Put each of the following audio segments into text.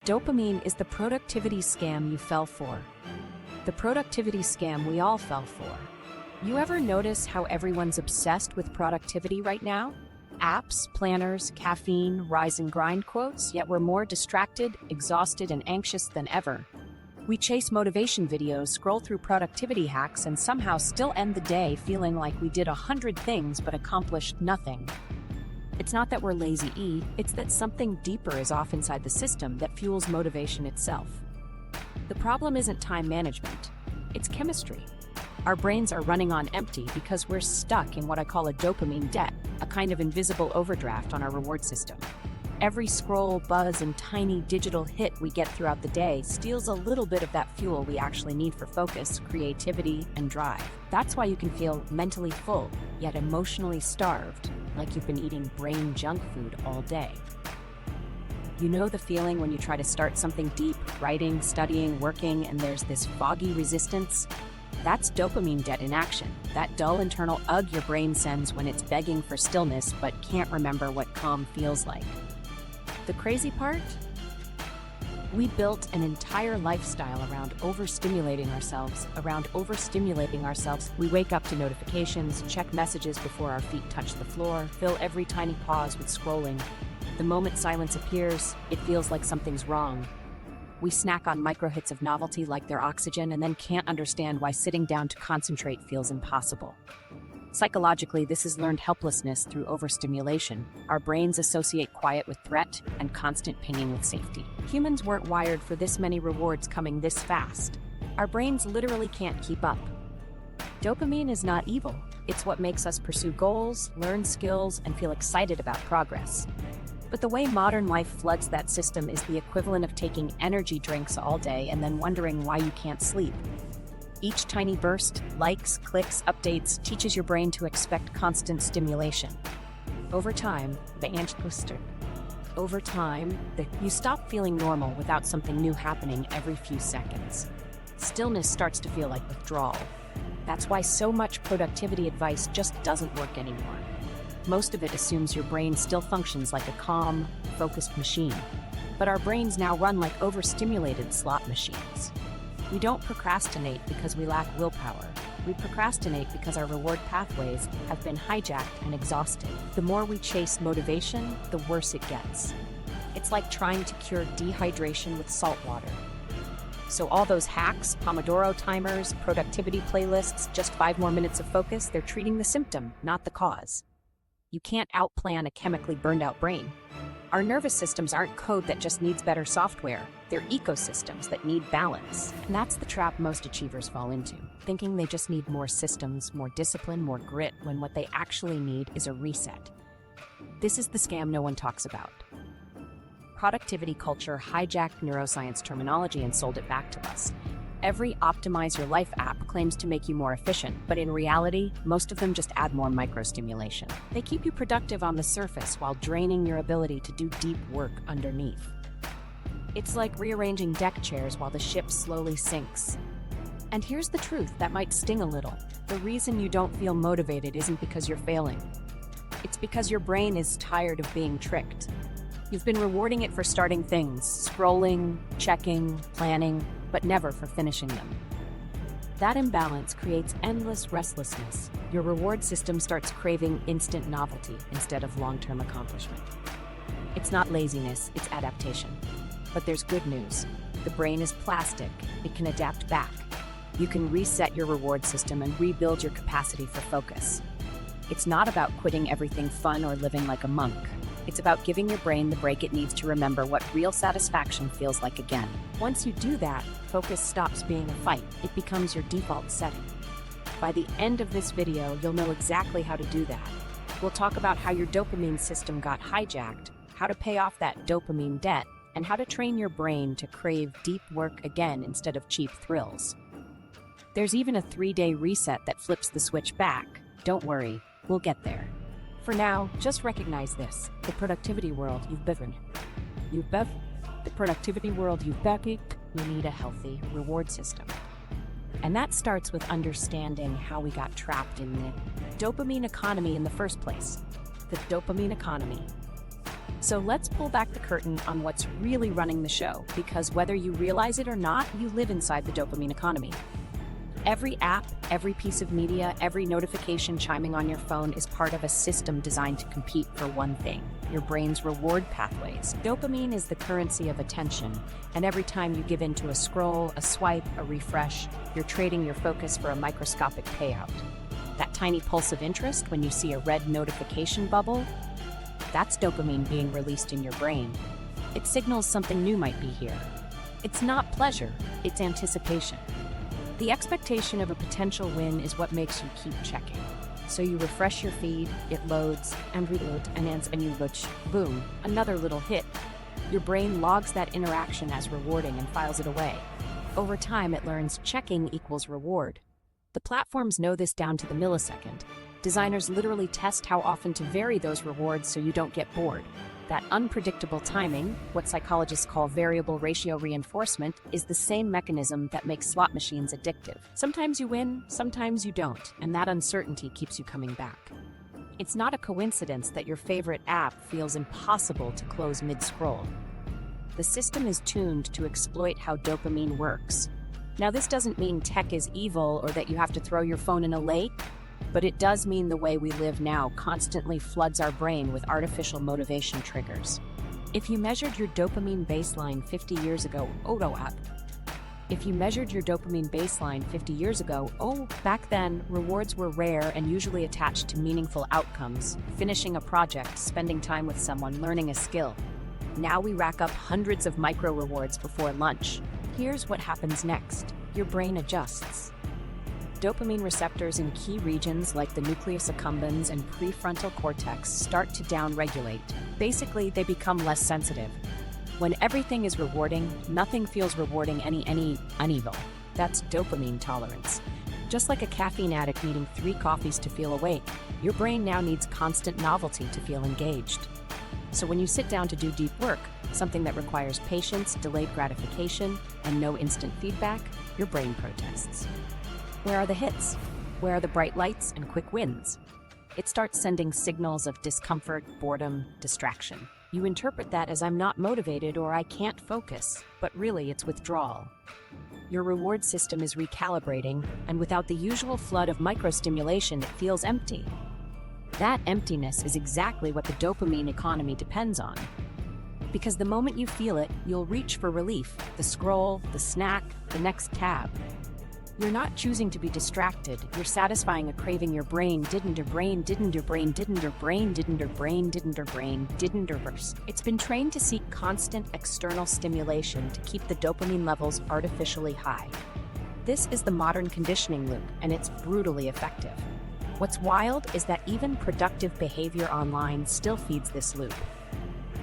Dopamine is the productivity scam you fell for. The productivity scam we all fell for. You ever notice how everyone's obsessed with productivity right now? Apps, planners, caffeine, rise and grind quotes, yet we're more distracted, exhausted, and anxious than ever. We chase motivation videos, scroll through productivity hacks, and somehow still end the day feeling like we did 100 things but accomplished nothing. It's not that we're lazy, it's that something deeper is off inside the system that fuels motivation itself. The problem isn't time management, it's chemistry. Our brains are running on empty because we're stuck in what I call a dopamine debt, a kind of invisible overdraft on our reward system. Every scroll, buzz, and tiny digital hit we get throughout the day steals a little bit of that fuel we actually need for focus, creativity, and drive. That's why you can feel mentally full, yet emotionally starved, like you've been eating brain junk food all day. You know the feeling when you try to start something deep, writing, studying, working, and there's this foggy resistance? That's dopamine debt in action, that dull internal ugh your brain sends when it's begging for stillness but can't remember what calm feels like. The crazy part? We built an entire lifestyle around overstimulating ourselves. We wake up to notifications, check messages before our feet touch the floor, fill every tiny pause with scrolling. The moment silence appears, it feels like something's wrong. We snack on micro-hits of novelty like they're oxygen and then can't understand why sitting down to concentrate feels impossible. Psychologically, this is learned helplessness through overstimulation. Our brains associate quiet with threat and constant pinging with safety. Humans weren't wired for this many rewards coming this fast. Our brains literally can't keep up. Dopamine is not evil. It's what makes us pursue goals, learn skills, and feel excited about progress. But the way modern life floods that system is the equivalent of taking energy drinks all day and then wondering why you can't sleep. Each tiny burst, likes, clicks, updates, teaches your brain to expect constant stimulation. Over time, you stop feeling normal without something new happening every few seconds. Stillness starts to feel like withdrawal. That's why so much productivity advice just doesn't work anymore. Most of it assumes your brain still functions like a calm, focused machine. But our brains now run like overstimulated slot machines. We don't procrastinate because we lack willpower. We procrastinate because our reward pathways have been hijacked and exhausted. The more we chase motivation, the worse it gets. It's like trying to cure dehydration with salt water. So all those hacks, Pomodoro timers, productivity playlists, just 5 more minutes of focus, they're treating the symptom, not the cause. You can't outplan a chemically burned out brain. Our nervous systems aren't code that just needs better software. They're ecosystems that need balance. And that's the trap most achievers fall into, thinking they just need more systems, more discipline, more grit, when what they actually need is a reset. This is the scam no one talks about. Productivity culture hijacked neuroscience terminology and sold it back to us. Every Optimize Your Life app claims to make you more efficient, but in reality, most of them just add more microstimulation. They keep you productive on the surface while draining your ability to do deep work underneath. It's like rearranging deck chairs while the ship slowly sinks. And here's the truth that might sting a little. The reason you don't feel motivated isn't because you're failing. It's because your brain is tired of being tricked. You've been rewarding it for starting things, scrolling, checking, planning, but never for finishing them. That imbalance creates endless restlessness. Your reward system starts craving instant novelty instead of long-term accomplishment. It's not laziness, it's adaptation. But there's good news. The brain is plastic. It can adapt back. You can reset your reward system and rebuild your capacity for focus. It's not about quitting everything fun or living like a monk. It's about giving your brain the break it needs to remember what real satisfaction feels like again. Once you do that, focus stops being a fight. It becomes your default setting. By the end of this video, you'll know exactly how to do that. We'll talk about how your dopamine system got hijacked, how to pay off that dopamine debt, and how to train your brain to crave deep work again instead of cheap thrills. There's even a 3-day reset that flips the switch back. Don't worry, we'll get there. For now, just recognize this: the productivity world you've begun. You need a healthy reward system. And that starts with understanding how we got trapped in the dopamine economy in the first place. The dopamine economy. So let's pull back the curtain on what's really running the show, because whether you realize it or not, you live inside the dopamine economy. Every app, every piece of media, every notification chiming on your phone is part of a system designed to compete for one thing: your brain's reward pathways. Dopamine is the currency of attention, and every time you give in to a scroll, a swipe, a refresh, you're trading your focus for a microscopic payout. That tiny pulse of interest when you see a red notification bubble, that's dopamine being released in your brain. It signals something new might be here. It's not pleasure, it's anticipation. The expectation of a potential win is what makes you keep checking. So you refresh your feed, it loads and reloads, and you go, boom, another little hit. Your brain logs that interaction as rewarding and files it away. Over time, it learns checking equals reward. The platforms know this down to the millisecond. Designers literally test how often to vary those rewards so you don't get bored. That unpredictable timing, what psychologists call variable ratio reinforcement, is the same mechanism that makes slot machines addictive. Sometimes you win, sometimes you don't, and that uncertainty keeps you coming back. It's not a coincidence that your favorite app feels impossible to close mid-scroll. The system is tuned to exploit how dopamine works. Now, this doesn't mean tech is evil or that you have to throw your phone in a lake, but it does mean the way we live now constantly floods our brain with artificial motivation triggers. If you measured your dopamine baseline 50 years ago, back then, rewards were rare and usually attached to meaningful outcomes: finishing a project, spending time with someone, learning a skill. Now we rack up hundreds of micro rewards before lunch. Here's what happens next. Your brain adjusts. Dopamine receptors in key regions like the nucleus accumbens and prefrontal cortex start to downregulate. Basically, they become less sensitive. When everything is rewarding, nothing feels rewarding uneven. That's dopamine tolerance. Just like a caffeine addict needing 3 coffees to feel awake, your brain now needs constant novelty to feel engaged. So when you sit down to do deep work, something that requires patience, delayed gratification, and no instant feedback, your brain protests. Where are the hits? Where are the bright lights and quick wins? It starts sending signals of discomfort, boredom, distraction. You interpret that as "I'm not motivated" or "I can't focus," but really it's withdrawal. Your reward system is recalibrating, and without the usual flood of microstimulation, it feels empty. That emptiness is exactly what the dopamine economy depends on. Because the moment you feel it, you'll reach for relief: the scroll, the snack, the next tab. You're not choosing to be distracted, you're satisfying a craving your brain didn't reverse. It's been trained to seek constant external stimulation to keep the dopamine levels artificially high. This is the modern conditioning loop, and it's brutally effective. What's wild is that even productive behavior online still feeds this loop.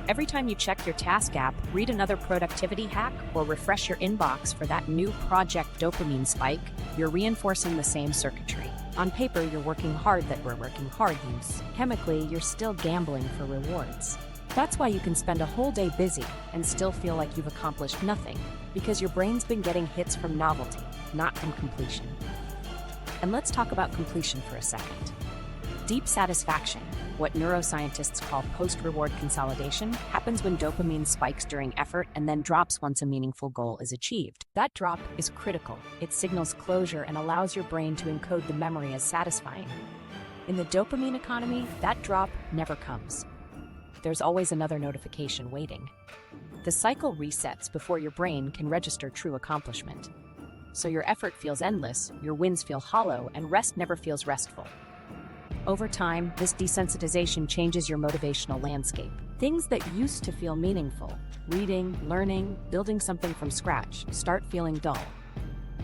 Every time you check your task app, read another productivity hack, or refresh your inbox for that new project dopamine spike, you're reinforcing the same circuitry. On paper, you're working hard, chemically, you're still gambling for rewards. That's why you can spend a whole day busy and still feel like you've accomplished nothing, because your brain's been getting hits from novelty, not from completion. And let's talk about completion for a second. Deep satisfaction, what neuroscientists call post-reward consolidation, happens when dopamine spikes during effort and then drops once a meaningful goal is achieved. That drop is critical. It signals closure and allows your brain to encode the memory as satisfying. In the dopamine economy, that drop never comes. There's always another notification waiting. The cycle resets before your brain can register true accomplishment. So your effort feels endless, your wins feel hollow, and rest never feels restful. Over time, this desensitization changes your motivational landscape. Things that used to feel meaningful, reading, learning, building something from scratch, start feeling dull.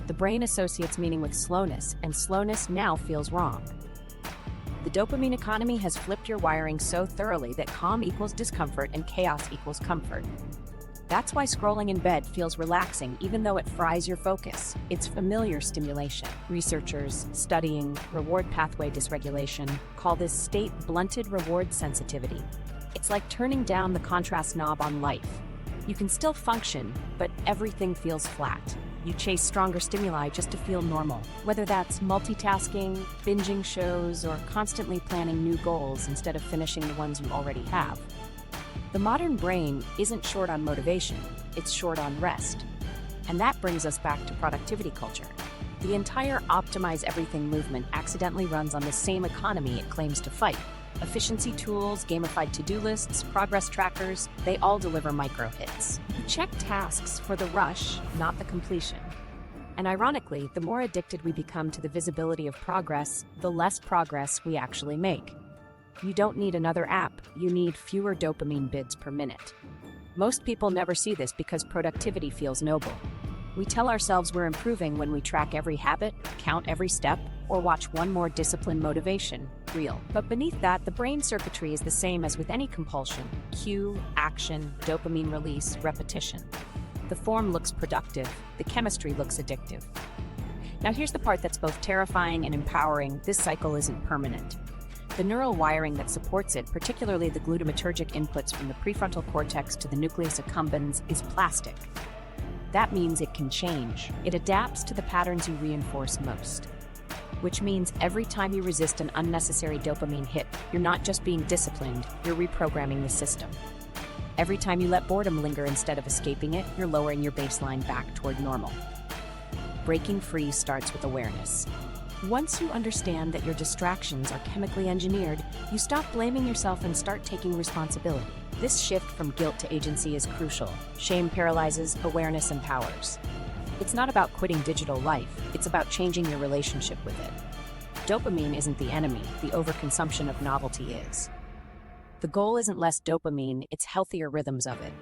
The brain associates meaning with slowness, and slowness now feels wrong. The dopamine economy has flipped your wiring so thoroughly that calm equals discomfort and chaos equals comfort. That's why scrolling in bed feels relaxing even though it fries your focus. It's familiar stimulation. Researchers studying reward pathway dysregulation call this state blunted reward sensitivity. It's like turning down the contrast knob on life. You can still function, but everything feels flat. You chase stronger stimuli just to feel normal, whether that's multitasking, binging shows, or constantly planning new goals instead of finishing the ones you already have. The modern brain isn't short on motivation, it's short on rest. And that brings us back to productivity culture. The entire optimize everything movement accidentally runs on the same economy it claims to fight. Efficiency tools, gamified to-do lists, progress trackers, they all deliver micro hits. You check tasks for the rush, not the completion. And ironically, the more addicted we become to the visibility of progress, the less progress we actually make. You don't need another app, you need fewer dopamine bids per minute. Most people never see this because productivity feels noble. We tell ourselves we're improving when we track every habit, count every step, or watch one more discipline motivation reel. But beneath that, the brain circuitry is the same as with any compulsion: cue, action, dopamine release, repetition. The form looks productive, the chemistry looks addictive. Now here's the part that's both terrifying and empowering: this cycle isn't permanent. The neural wiring that supports it, particularly the glutamatergic inputs from the prefrontal cortex to the nucleus accumbens, is plastic. That means it can change. It adapts to the patterns you reinforce most. Which means every time you resist an unnecessary dopamine hit, you're not just being disciplined, you're reprogramming the system. Every time you let boredom linger instead of escaping it, you're lowering your baseline back toward normal. Breaking free starts with awareness. Once you understand that your distractions are chemically engineered, you stop blaming yourself and start taking responsibility. This shift from guilt to agency is crucial. Shame paralyzes, awareness empowers. It's not about quitting digital life, it's about changing your relationship with it. Dopamine isn't the enemy, the overconsumption of novelty is. The goal isn't less dopamine, it's healthier rhythms of it.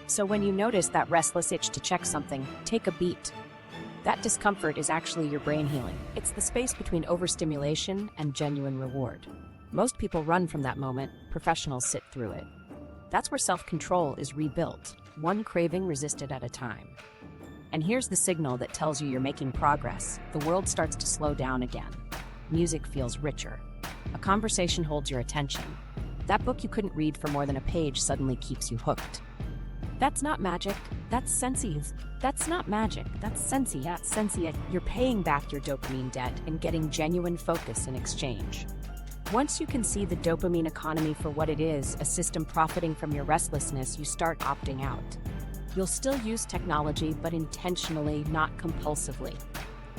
So when you notice that restless itch to check something, take a beat. That discomfort is actually your brain healing. It's the space between overstimulation and genuine reward. Most people run from that moment, professionals sit through it. That's where self-control is rebuilt, one craving resisted at a time. And here's the signal that tells you you're making progress. The world starts to slow down again. Music feels richer. A conversation holds your attention. That book you couldn't read for more than a page suddenly keeps you hooked. That's not magic, that's sensi. That's not magic, that's sensi. That's sensi. You're paying back your dopamine debt and getting genuine focus in exchange. Once you can see the dopamine economy for what it is, a system profiting from your restlessness, you start opting out. You'll still use technology, but intentionally, not compulsively.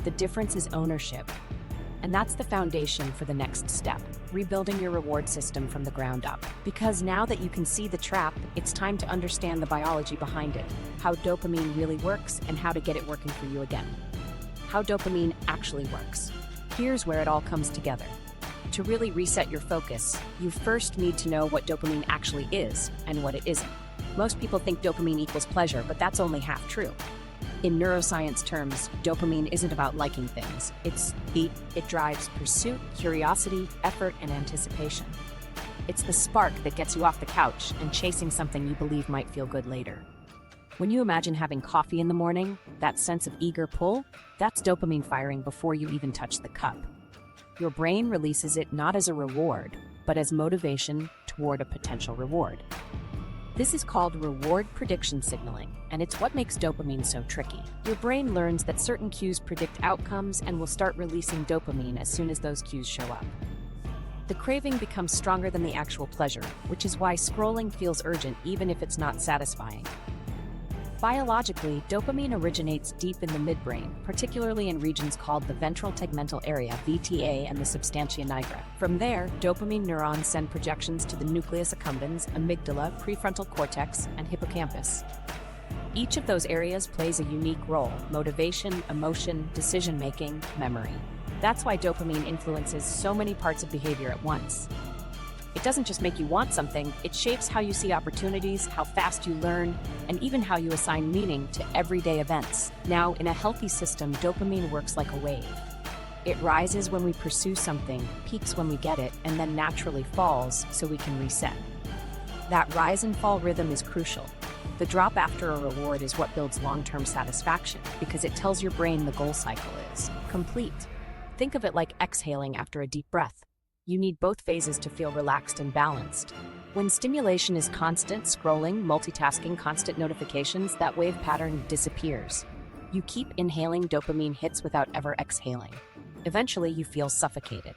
The difference is ownership. And that's the foundation for the next step, rebuilding your reward system from the ground up. Because now that you can see the trap, it's time to understand the biology behind it, how dopamine really works and how to get it working for you again. How dopamine actually works. Here's where it all comes together. To really reset your focus, you first need to know what dopamine actually is and what it isn't. Most people think dopamine equals pleasure, but that's only half true. In neuroscience terms, dopamine isn't about liking things. It drives pursuit, curiosity, effort, and anticipation. It's the spark that gets you off the couch and chasing something you believe might feel good later. When you imagine having coffee in the morning, that sense of eager pull, that's dopamine firing before you even touch the cup. Your brain releases it not as a reward, but as motivation toward a potential reward. This is called reward prediction signaling, and it's what makes dopamine so tricky. Your brain learns that certain cues predict outcomes and will start releasing dopamine as soon as those cues show up. The craving becomes stronger than the actual pleasure, which is why scrolling feels urgent even if it's not satisfying. Biologically, dopamine originates deep in the midbrain, particularly in regions called the ventral tegmental area, VTA, and the substantia nigra. From there, dopamine neurons send projections to the nucleus accumbens, amygdala, prefrontal cortex, and hippocampus. Each of those areas plays a unique role: motivation, emotion, decision-making, memory. That's why dopamine influences so many parts of behavior at once. It doesn't just make you want something, it shapes how you see opportunities, how fast you learn, and even how you assign meaning to everyday events. Now, in a healthy system, dopamine works like a wave. It rises when we pursue something, peaks when we get it, and then naturally falls so we can reset. That rise and fall rhythm is crucial. The drop after a reward is what builds long-term satisfaction because it tells your brain the goal cycle is complete. Think of it like exhaling after a deep breath. You need both phases to feel relaxed and balanced. When stimulation is constant, scrolling, multitasking, constant notifications, that wave pattern disappears. You keep inhaling dopamine hits without ever exhaling. Eventually, you feel suffocated.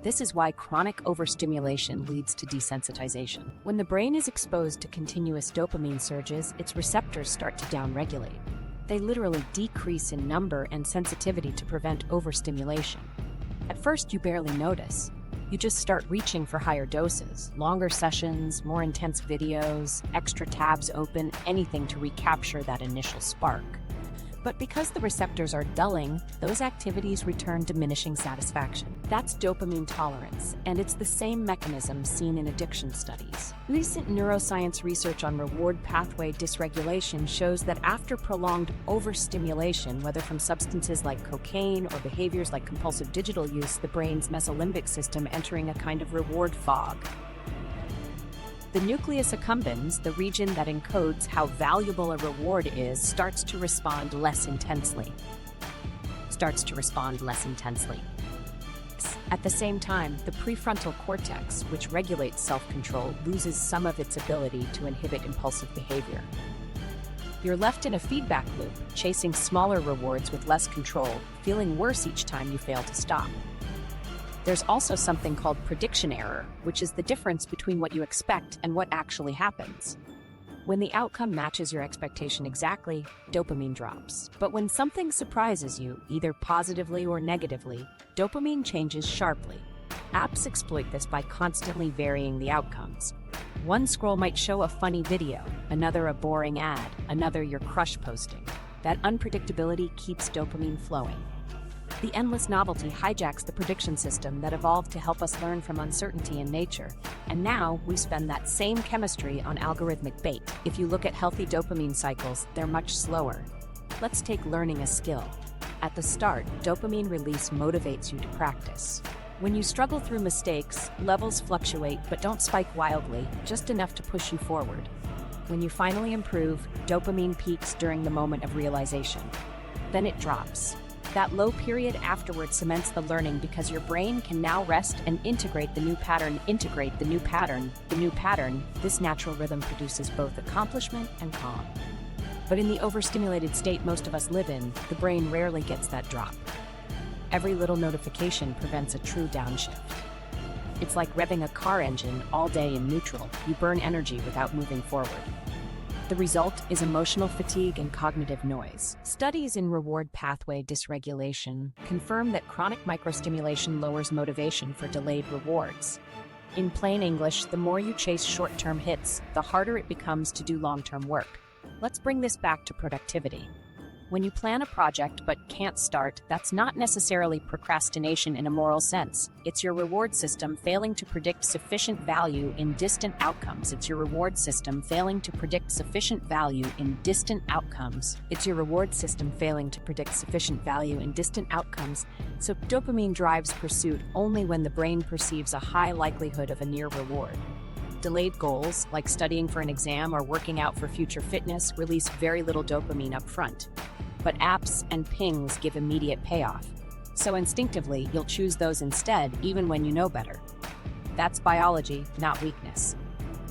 This is why chronic overstimulation leads to desensitization. When the brain is exposed to continuous dopamine surges, its receptors start to downregulate. They literally decrease in number and sensitivity to prevent overstimulation. At first, you barely notice. You just start reaching for higher doses, longer sessions, more intense videos, extra tabs open, anything to recapture that initial spark. But because the receptors are dulling, those activities return diminishing satisfaction. That's dopamine tolerance, and it's the same mechanism seen in addiction studies. Recent neuroscience research on reward pathway dysregulation shows that after prolonged overstimulation, whether from substances like cocaine or behaviors like compulsive digital use, the brain's mesolimbic system entering a kind of reward fog. The nucleus accumbens, the region that encodes how valuable a reward is, starts to respond less intensely. At the same time, the prefrontal cortex, which regulates self-control, loses some of its ability to inhibit impulsive behavior. You're left in a feedback loop, chasing smaller rewards with less control, feeling worse each time you fail to stop. There's also something called prediction error, which is the difference between what you expect and what actually happens. When the outcome matches your expectation exactly, dopamine drops. But when something surprises you, either positively or negatively, dopamine changes sharply. Apps exploit this by constantly varying the outcomes. One scroll might show a funny video, another a boring ad, another your crush posting. That unpredictability keeps dopamine flowing. The endless novelty hijacks the prediction system that evolved to help us learn from uncertainty in nature. And now, we spend that same chemistry on algorithmic bait. If you look at healthy dopamine cycles, they're much slower. Let's take learning a skill. At the start, dopamine release motivates you to practice. When you struggle through mistakes, levels fluctuate but don't spike wildly, just enough to push you forward. When you finally improve, dopamine peaks during the moment of realization. Then it drops. That low period afterward cements the learning because your brain can now rest and integrate the new pattern. This natural rhythm produces both accomplishment and calm. But in the overstimulated state most of us live in, the brain rarely gets that drop. Every little notification prevents a true downshift. It's like revving a car engine all day in neutral. You burn energy without moving forward. The result is emotional fatigue and cognitive noise. Studies in reward pathway dysregulation confirm that chronic microstimulation lowers motivation for delayed rewards. In plain English, the more you chase short-term hits, the harder it becomes to do long-term work. Let's bring this back to productivity. When you plan a project but can't start, that's not necessarily procrastination in a moral sense. It's your reward system failing to predict sufficient value in distant outcomes. So dopamine drives pursuit only when the brain perceives a high likelihood of a near reward. Delayed goals, like studying for an exam or working out for future fitness, release very little dopamine up front. But apps and pings give immediate payoff. So instinctively, you'll choose those instead, even when you know better. That's biology, not weakness.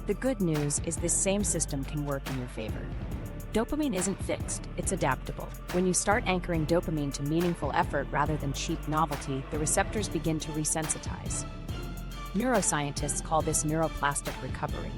The good news is this same system can work in your favor. Dopamine isn't fixed, it's adaptable. When you start anchoring dopamine to meaningful effort rather than cheap novelty, the receptors begin to resensitize. Neuroscientists call this neuroplastic recovery.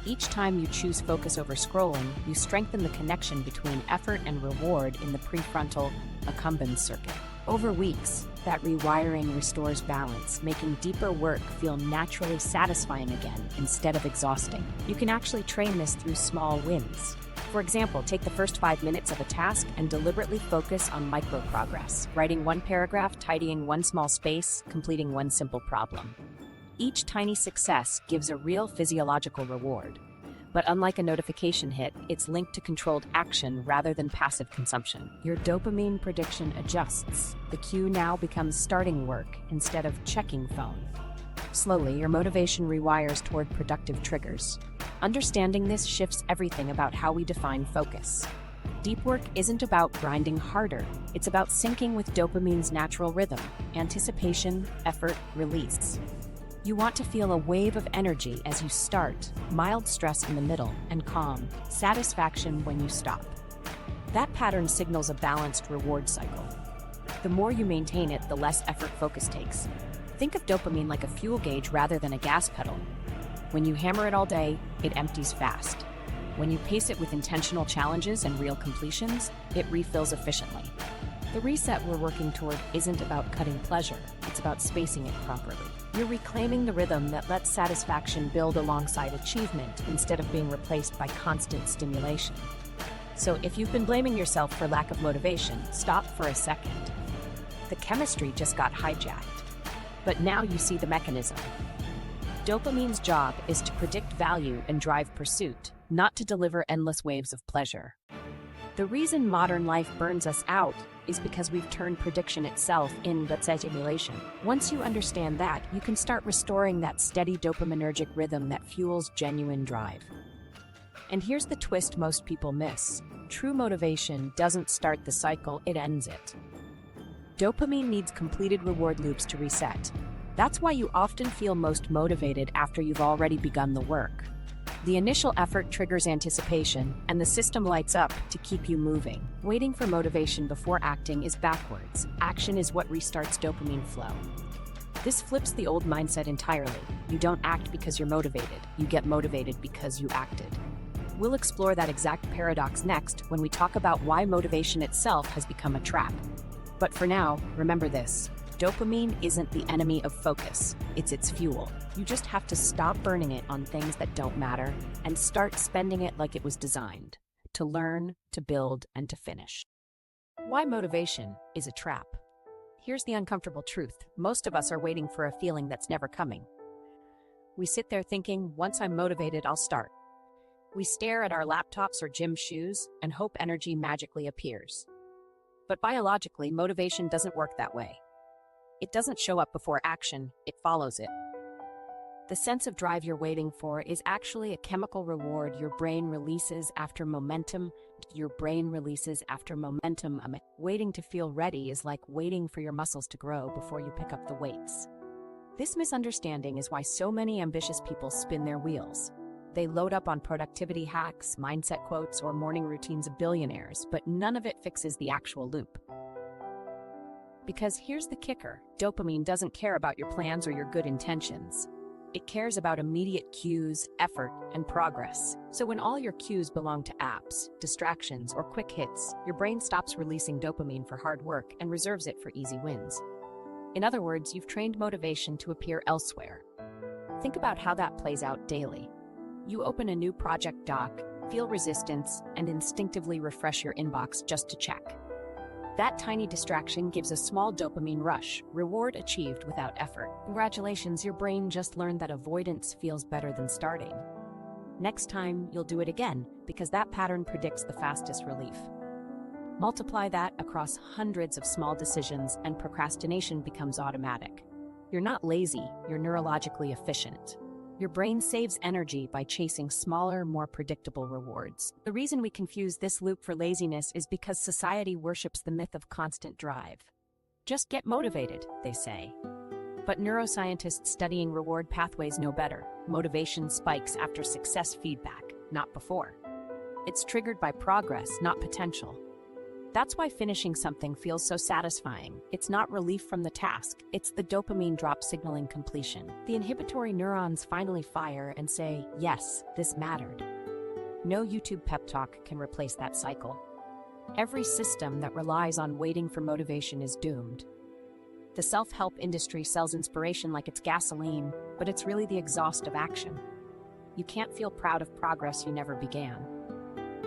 Each time you choose focus over scrolling, you strengthen the connection between effort and reward in the prefrontal accumbens circuit. Over weeks, that rewiring restores balance, making deeper work feel naturally satisfying again instead of exhausting. You can actually train this through small wins. For example, take the first 5 minutes of a task and deliberately focus on micro progress, writing one paragraph, tidying one small space, completing one simple problem. Each tiny success gives a real physiological reward. But unlike a notification hit, it's linked to controlled action rather than passive consumption. Your dopamine prediction adjusts. The cue now becomes starting work instead of checking phone. Slowly, your motivation rewires toward productive triggers. Understanding this shifts everything about how we define focus. Deep work isn't about grinding harder. It's about syncing with dopamine's natural rhythm: anticipation, effort, release. You want to feel a wave of energy as you start, mild stress in the middle, and calm, satisfaction when you stop. That pattern signals a balanced reward cycle. The more you maintain it, the less effort focus takes. Think of dopamine like a fuel gauge rather than a gas pedal. When you hammer it all day, it empties fast. When you pace it with intentional challenges and real completions, it refills efficiently. The reset we're working toward isn't about cutting pleasure, it's about spacing it properly. You're reclaiming the rhythm that lets satisfaction build alongside achievement instead of being replaced by constant stimulation. So if you've been blaming yourself for lack of motivation, stop for a second. The chemistry just got hijacked. But now you see the mechanism. Dopamine's job is to predict value and drive pursuit, not to deliver endless waves of pleasure. The reason modern life burns us out is because we've turned prediction itself into stimulation. Once you understand that, you can start restoring that steady dopaminergic rhythm that fuels genuine drive. And here's the twist most people miss. True motivation doesn't start the cycle, it ends it. Dopamine needs completed reward loops to reset. That's why you often feel most motivated after you've already begun the work. The initial effort triggers anticipation, and the system lights up to keep you moving. Waiting for motivation before acting is backwards. Action is what restarts dopamine flow. This flips the old mindset entirely. You don't act because you're motivated. You get motivated because you acted. We'll explore that exact paradox next when we talk about why motivation itself has become a trap. But for now, remember this. Dopamine isn't the enemy of focus, it's its fuel. You just have to stop burning it on things that don't matter and start spending it like it was designed, to learn, to build, and to finish. Why motivation is a trap. Here's the uncomfortable truth. Most of us are waiting for a feeling that's never coming. We sit there thinking, once I'm motivated, I'll start. We stare at our laptops or gym shoes and hope energy magically appears. But biologically, motivation doesn't work that way. It doesn't show up before action, it follows it. The sense of drive you're waiting for is actually a chemical reward your brain releases after momentum. Waiting to feel ready is like waiting for your muscles to grow before you pick up the weights. This misunderstanding is why so many ambitious people spin their wheels. They load up on productivity hacks, mindset quotes, or morning routines of billionaires, but none of it fixes the actual loop. Because here's the kicker, dopamine doesn't care about your plans or your good intentions. It cares about immediate cues, effort, and progress. So when all your cues belong to apps, distractions, or quick hits, your brain stops releasing dopamine for hard work and reserves it for easy wins. In other words, you've trained motivation to appear elsewhere. Think about how that plays out daily. You open a new project doc, feel resistance, and instinctively refresh your inbox just to check. That tiny distraction gives a small dopamine rush, reward achieved without effort. Congratulations, your brain just learned that avoidance feels better than starting. Next time, you'll do it again, because that pattern predicts the fastest relief. Multiply that across hundreds of small decisions, and procrastination becomes automatic. You're not lazy, you're neurologically efficient. Your brain saves energy by chasing smaller, more predictable rewards. The reason we confuse this loop for laziness is because society worships the myth of constant drive. Just get motivated, they say. But neuroscientists studying reward pathways know better. Motivation spikes after success feedback, not before. It's triggered by progress, not potential. That's why finishing something feels so satisfying. It's not relief from the task, it's the dopamine drop signaling completion. The inhibitory neurons finally fire and say, yes, this mattered. No YouTube pep talk can replace that cycle. Every system that relies on waiting for motivation is doomed. The self-help industry sells inspiration like it's gasoline, but it's really the exhaust of action. You can't feel proud of progress you never began.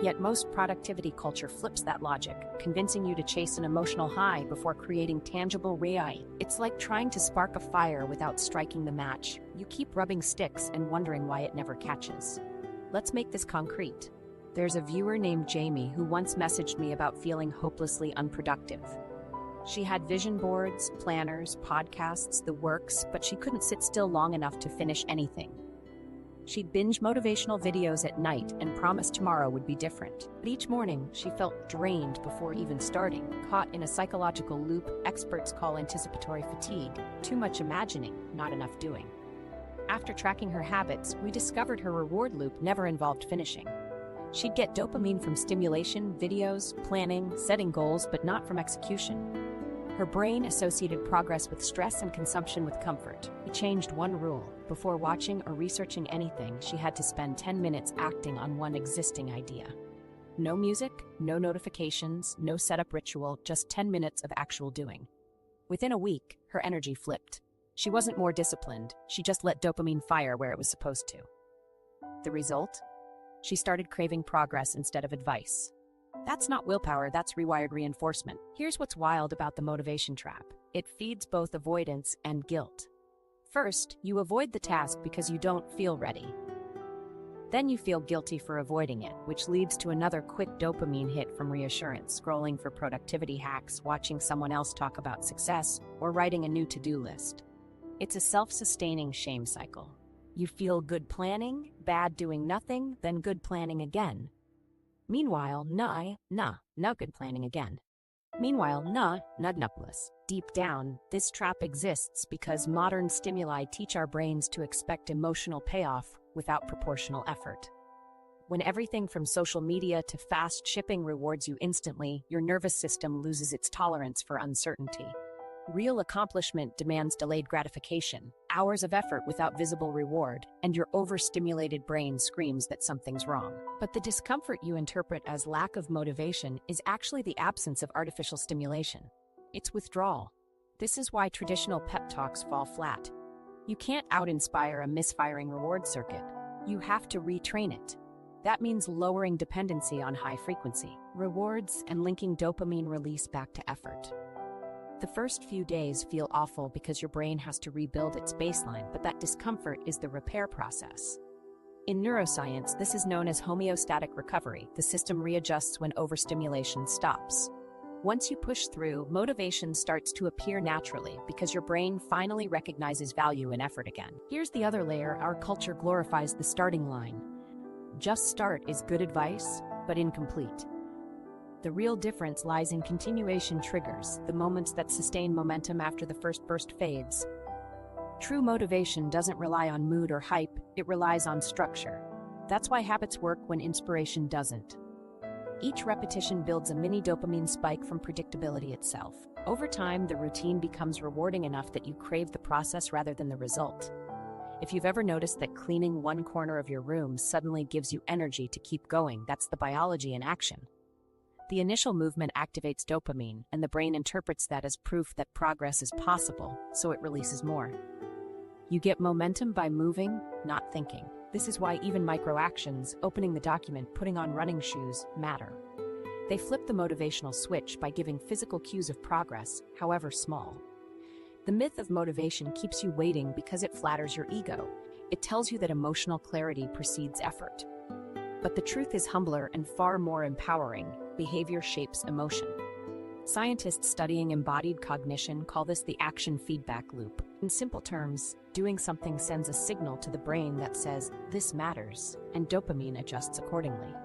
Yet most productivity culture flips that logic, convincing you to chase an emotional high before creating tangible rewiring. It's like trying to spark a fire without striking the match. You keep rubbing sticks and wondering why it never catches. Let's make this concrete. There's a viewer named Jamie who once messaged me about feeling hopelessly unproductive. She had vision boards, planners, podcasts, the works, but she couldn't sit still long enough to finish anything. She'd binge motivational videos at night and promised tomorrow would be different. But each morning, she felt drained before even starting, caught in a psychological loop experts call anticipatory fatigue, too much imagining, not enough doing. After tracking her habits, we discovered her reward loop never involved finishing. She'd get dopamine from stimulation, videos, planning, setting goals, but not from execution. Her brain associated progress with stress and consumption with comfort. She changed one rule. Before watching or researching anything, she had to spend 10 minutes acting on one existing idea. No music, no notifications, no setup ritual, just 10 minutes of actual doing. Within a week, her energy flipped. She wasn't more disciplined, she just let dopamine fire where it was supposed to. The result? She started craving progress instead of advice. That's not willpower, that's rewired reinforcement. Here's what's wild about the motivation trap. It feeds both avoidance and guilt. First, you avoid the task because you don't feel ready. Then you feel guilty for avoiding it, which leads to another quick dopamine hit from reassurance, scrolling for productivity hacks, watching someone else talk about success, or writing a new to-do list. It's a self-sustaining shame cycle. You feel good planning, bad doing nothing, then good planning again. Meanwhile, not good planning again. Meanwhile, nudnupless. Deep down, this trap exists because modern stimuli teach our brains to expect emotional payoff without proportional effort. When everything from social media to fast shipping rewards you instantly, your nervous system loses its tolerance for uncertainty. Real accomplishment demands delayed gratification, hours of effort without visible reward, and your overstimulated brain screams that something's wrong. But the discomfort you interpret as lack of motivation is actually the absence of artificial stimulation. It's withdrawal. This is why traditional pep talks fall flat. You can't out-inspire a misfiring reward circuit. You have to retrain it. That means lowering dependency on high-frequency rewards and linking dopamine release back to effort. The first few days feel awful because your brain has to rebuild its baseline, but that discomfort is the repair process. In neuroscience, this is known as homeostatic recovery. The system readjusts when overstimulation stops. Once you push through, motivation starts to appear naturally because your brain finally recognizes value in effort again. Here's the other layer: our culture glorifies the starting line. Just start is good advice, but incomplete. The real difference lies in continuation triggers, the moments that sustain momentum after the first burst fades. True motivation doesn't rely on mood or hype, it relies on structure. That's why habits work when inspiration doesn't. Each repetition builds a mini dopamine spike from predictability itself. Over time, the routine becomes rewarding enough that you crave the process rather than the result. If you've ever noticed that cleaning one corner of your room suddenly gives you energy to keep going, that's the biology in action. The initial movement activates dopamine, and the brain interprets that as proof that progress is possible, so it releases more. You get momentum by moving, not thinking. This is why even micro-actions, opening the document, putting on running shoes, matter. They flip the motivational switch by giving physical cues of progress, however small. The myth of motivation keeps you waiting because it flatters your ego. It tells you that emotional clarity precedes effort. But the truth is humbler and far more empowering. Behavior shapes emotion. Scientists studying embodied cognition call this the action feedback loop. In simple terms, doing something sends a signal to the brain that says, "This matters," and dopamine adjusts accordingly.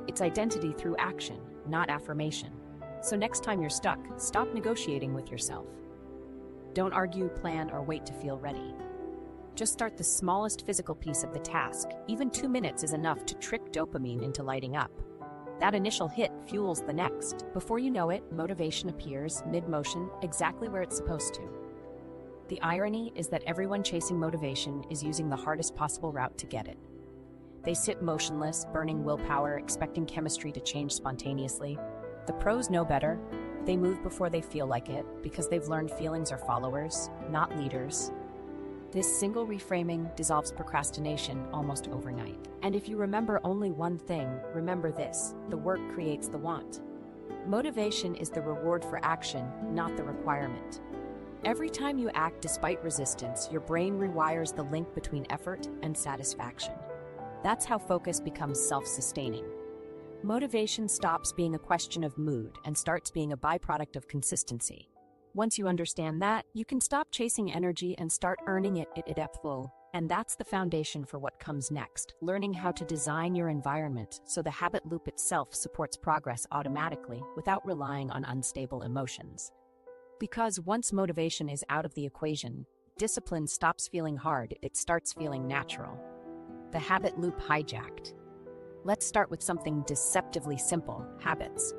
It's identity through action, not affirmation. So next time you're stuck, stop negotiating with yourself. Don't argue, plan, or wait to feel ready. Just start the smallest physical piece of the task. Even 2 minutes is enough to trick dopamine into lighting up. That initial hit fuels the next. Before you know it, motivation appears, mid-motion, exactly where it's supposed to. The irony is that everyone chasing motivation is using the hardest possible route to get it. They sit motionless, burning willpower, expecting chemistry to change spontaneously. The pros know better. They move before they feel like it, because they've learned feelings are followers, not leaders. This single reframing dissolves procrastination almost overnight. And if you remember only one thing, remember this: the work creates the want. Motivation is the reward for action, not the requirement. Every time you act despite resistance, your brain rewires the link between effort and satisfaction. That's how focus becomes self-sustaining. Motivation stops being a question of mood and starts being a byproduct of consistency. Once you understand that, you can stop chasing energy and start earning it at full. And that's the foundation for what comes next: learning how to design your environment so the habit loop itself supports progress automatically without relying on unstable emotions. Because once motivation is out of the equation, discipline stops feeling hard, it starts feeling natural. The habit loop hijacked. Let's start with something deceptively simple: habits.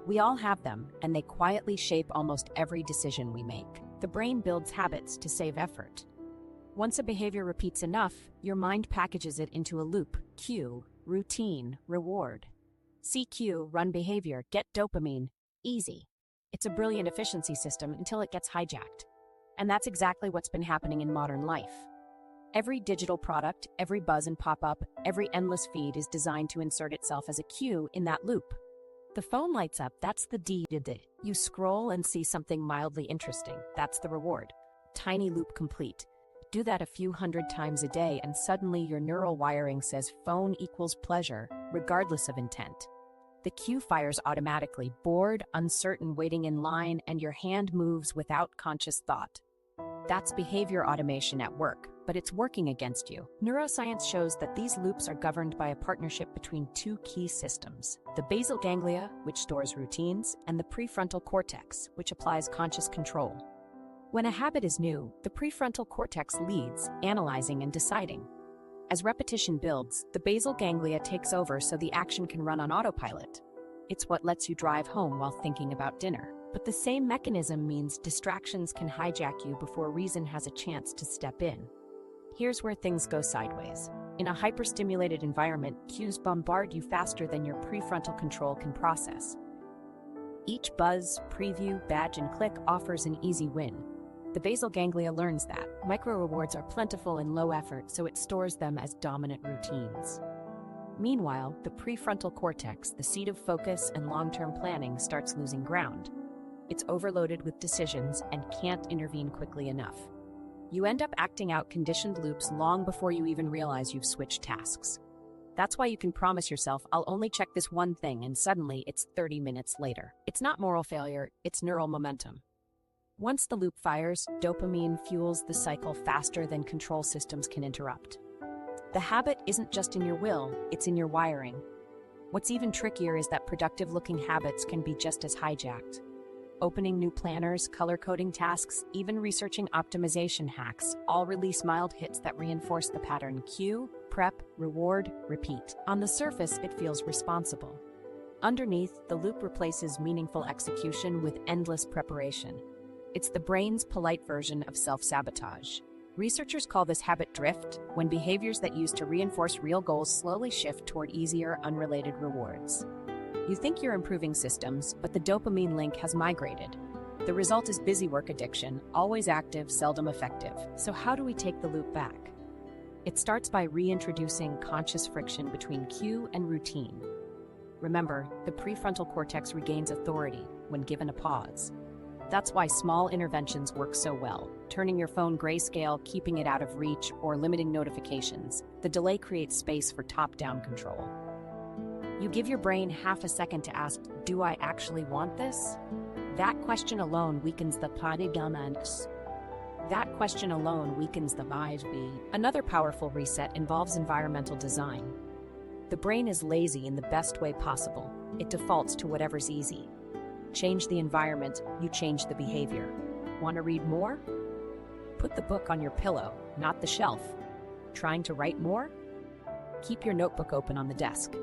We all have them, and they quietly shape almost every decision we make. The brain builds habits to save effort. Once a behavior repeats enough, your mind packages it into a loop: cue, routine, reward. CQ, run behavior, get dopamine, easy. It's a brilliant efficiency system until it gets hijacked. And that's exactly what's been happening in modern life. Every digital product, every buzz and pop-up, every endless feed is designed to insert itself as a cue in that loop. The phone lights up, that's the D. You scroll and see something mildly interesting, that's the reward. Tiny loop complete. Do that a few hundred times a day and suddenly your neural wiring says phone equals pleasure, regardless of intent. The cue fires automatically, bored, uncertain, waiting in line, and your hand moves without conscious thought. That's behavior automation at work, but it's working against you. Neuroscience shows that these loops are governed by a partnership between two key systems: the basal ganglia, which stores routines, and the prefrontal cortex, which applies conscious control. When a habit is new, the prefrontal cortex leads, analyzing and deciding. As repetition builds, the basal ganglia takes over so the action can run on autopilot. It's what lets you drive home while thinking about dinner. But the same mechanism means distractions can hijack you before reason has a chance to step in. Here's where things go sideways. In a hyperstimulated environment, cues bombard you faster than your prefrontal control can process. Each buzz, preview, badge, and click offers an easy win. The basal ganglia learns that. Micro-rewards are plentiful and low effort, so it stores them as dominant routines. Meanwhile, the prefrontal cortex, the seat of focus and long-term planning, starts losing ground. It's overloaded with decisions and can't intervene quickly enough. You end up acting out conditioned loops long before you even realize you've switched tasks. That's why you can promise yourself, I'll only check this one thing, and suddenly it's 30 minutes later. It's not moral failure, it's neural momentum. Once the loop fires, dopamine fuels the cycle faster than control systems can interrupt. The habit isn't just in your will, it's in your wiring. What's even trickier is that productive-looking habits can be just as hijacked. Opening new planners, color-coding tasks, even researching optimization hacks all release mild hits that reinforce the pattern: cue, prep, reward, repeat. On the surface, it feels responsible. Underneath, the loop replaces meaningful execution with endless preparation. It's the brain's polite version of self-sabotage. Researchers call this habit drift, when behaviors that used to reinforce real goals slowly shift toward easier, unrelated rewards. You think you're improving systems, but the dopamine link has migrated. The result is busy work addiction, always active, seldom effective. So how do we take the loop back? It starts by reintroducing conscious friction between cue and routine. Remember, the prefrontal cortex regains authority when given a pause. That's why small interventions work so well. Turning your phone grayscale, keeping it out of reach, or limiting notifications. The delay creates space for top-down control. You give your brain half a second to ask, do I actually want this? That question alone weakens the paradigms. That question alone weakens the vibe. Another powerful reset involves environmental design. The brain is lazy in the best way possible. It defaults to whatever's easy. Change the environment, you change the behavior. Want to read more? Put the book on your pillow, not the shelf. Trying to write more? Keep your notebook open on the desk.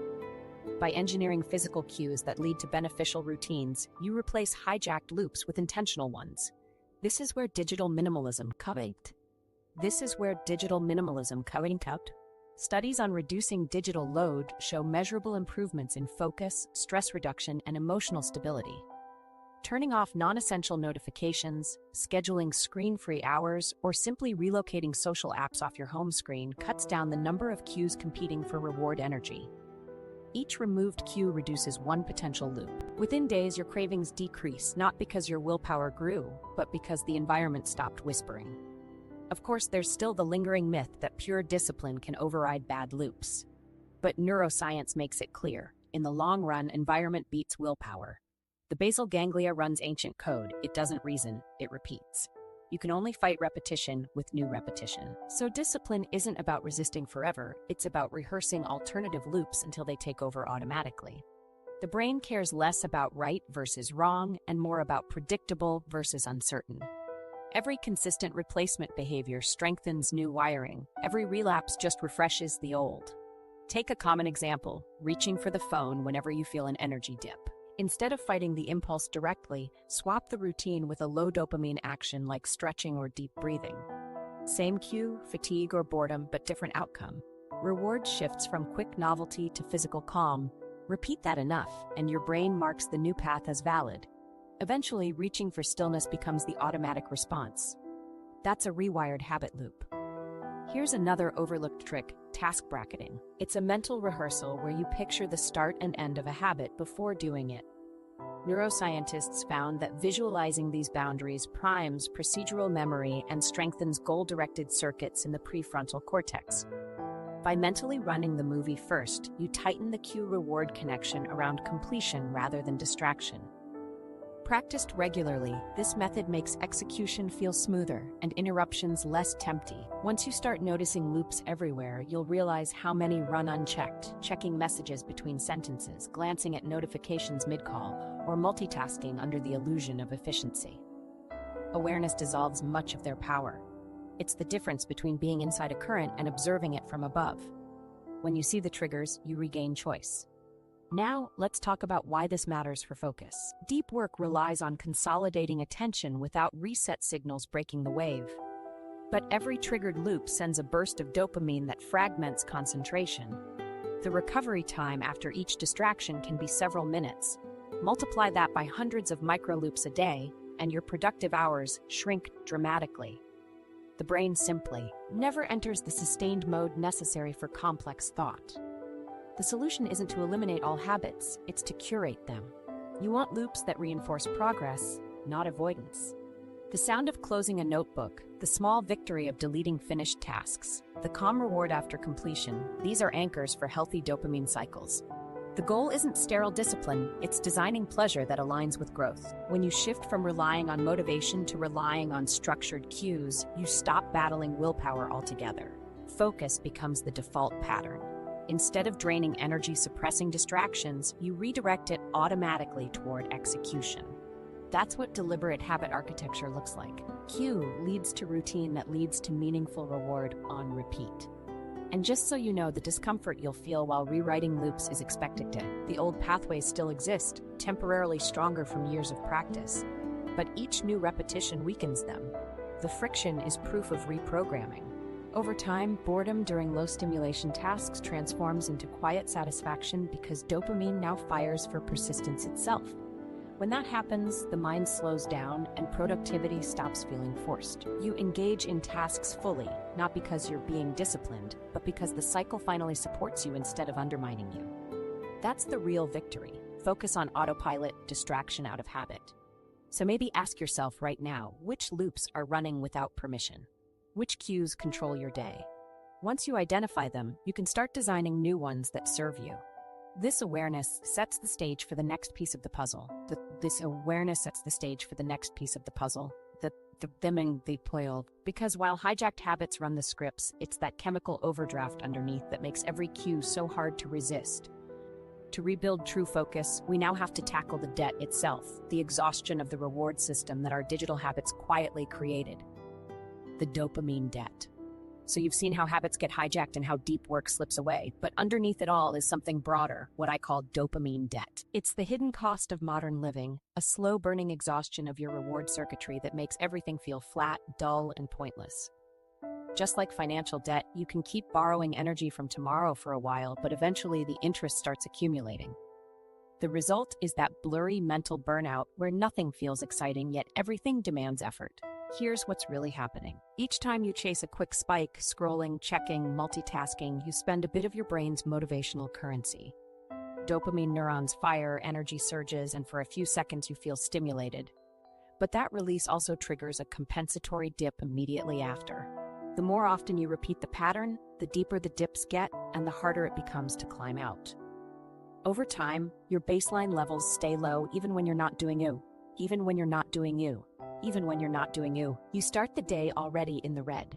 By engineering physical cues that lead to beneficial routines, you replace hijacked loops with intentional ones. This is where digital minimalism comes. Studies on reducing digital load show measurable improvements in focus, stress reduction, and emotional stability. Turning off non-essential notifications, scheduling screen-free hours, or simply relocating social apps off your home screen cuts down the number of cues competing for reward energy. Each removed cue reduces one potential loop. Within days, your cravings decrease, not because your willpower grew, but because the environment stopped whispering. Of course, there's still the lingering myth that pure discipline can override bad loops. But neuroscience makes it clear. In the long run, environment beats willpower. The basal ganglia runs ancient code. It doesn't reason, it repeats. You can only fight repetition with new repetition. So discipline isn't about resisting forever, it's about rehearsing alternative loops until they take over automatically. The brain cares less about right versus wrong and more about predictable versus uncertain. Every consistent replacement behavior strengthens new wiring. Every relapse just refreshes the old. Take a common example, reaching for the phone whenever you feel an energy dip. Instead of fighting the impulse directly, swap the routine with a low dopamine action like stretching or deep breathing. Same cue, fatigue or boredom, but different outcome. Reward shifts from quick novelty to physical calm. Repeat that enough, and your brain marks the new path as valid. Eventually, reaching for stillness becomes the automatic response. That's a rewired habit loop. Here's another overlooked trick: task bracketing. It's a mental rehearsal where you picture the start and end of a habit before doing it. Neuroscientists found that visualizing these boundaries primes procedural memory and strengthens goal-directed circuits in the prefrontal cortex. By mentally running the movie first, you tighten the cue-reward connection around completion rather than distraction. Practiced regularly, this method makes execution feel smoother and interruptions less tempting. Once you start noticing loops everywhere, you'll realize how many run unchecked, checking messages between sentences, glancing at notifications mid-call, or multitasking under the illusion of efficiency. Awareness dissolves much of their power. It's the difference between being inside a current and observing it from above. When you see the triggers, you regain choice. Now, let's talk about why this matters for focus. Deep work relies on consolidating attention without reset signals breaking the wave. But every triggered loop sends a burst of dopamine that fragments concentration. The recovery time after each distraction can be several minutes. Multiply that by hundreds of microloops a day, and your productive hours shrink dramatically. The brain simply never enters the sustained mode necessary for complex thought. The solution isn't to eliminate all habits, it's to curate them. You want loops that reinforce progress, not avoidance. The sound of closing a notebook, the small victory of deleting finished tasks, the calm reward after completion, these are anchors for healthy dopamine cycles. The goal isn't sterile discipline, it's designing pleasure that aligns with growth. When you shift from relying on motivation to relying on structured cues, you stop battling willpower altogether. Focus becomes the default pattern. Instead of draining energy suppressing distractions, you redirect it automatically toward execution. That's what deliberate habit architecture looks like. Cue leads to routine that leads to meaningful reward on repeat. And just so you know, the discomfort you'll feel while rewriting loops is expected to. The old pathways still exist, temporarily stronger from years of practice. But each new repetition weakens them. The friction is proof of reprogramming. Over time, boredom during low-stimulation tasks transforms into quiet satisfaction because dopamine now fires for persistence itself. When that happens, the mind slows down and productivity stops feeling forced. You engage in tasks fully, not because you're being disciplined, but because the cycle finally supports you instead of undermining you. That's the real victory. Focus on autopilot, distraction out of habit. So maybe ask yourself right now, which loops are running without permission? Which cues control your day? Once you identify them, you can start designing new ones that serve you. This awareness sets the stage for the next piece of the puzzle. Because while hijacked habits run the scripts, it's that chemical overdraft underneath that makes every cue so hard to resist. To rebuild true focus, we now have to tackle the debt itself, the exhaustion of the reward system that our digital habits quietly created. The dopamine debt. So you've seen how habits get hijacked and how deep work slips away, but underneath it all is something broader, what I call dopamine debt. It's the hidden cost of modern living, a slow-burning exhaustion of your reward circuitry that makes everything feel flat, dull, and pointless. Just like financial debt, you can keep borrowing energy from tomorrow for a while, but eventually the interest starts accumulating. The result is that blurry mental burnout where nothing feels exciting, yet everything demands effort. Here's what's really happening. Each time you chase a quick spike, scrolling, checking, multitasking, you spend a bit of your brain's motivational currency. Dopamine neurons fire, energy surges, and for a few seconds you feel stimulated. But that release also triggers a compensatory dip immediately after. The more often you repeat the pattern, the deeper the dips get, and the harder it becomes to climb out. Over time, your baseline levels stay low even when you're not doing you. Even when you're not doing you. Even when you're not doing you. You start the day already in the red.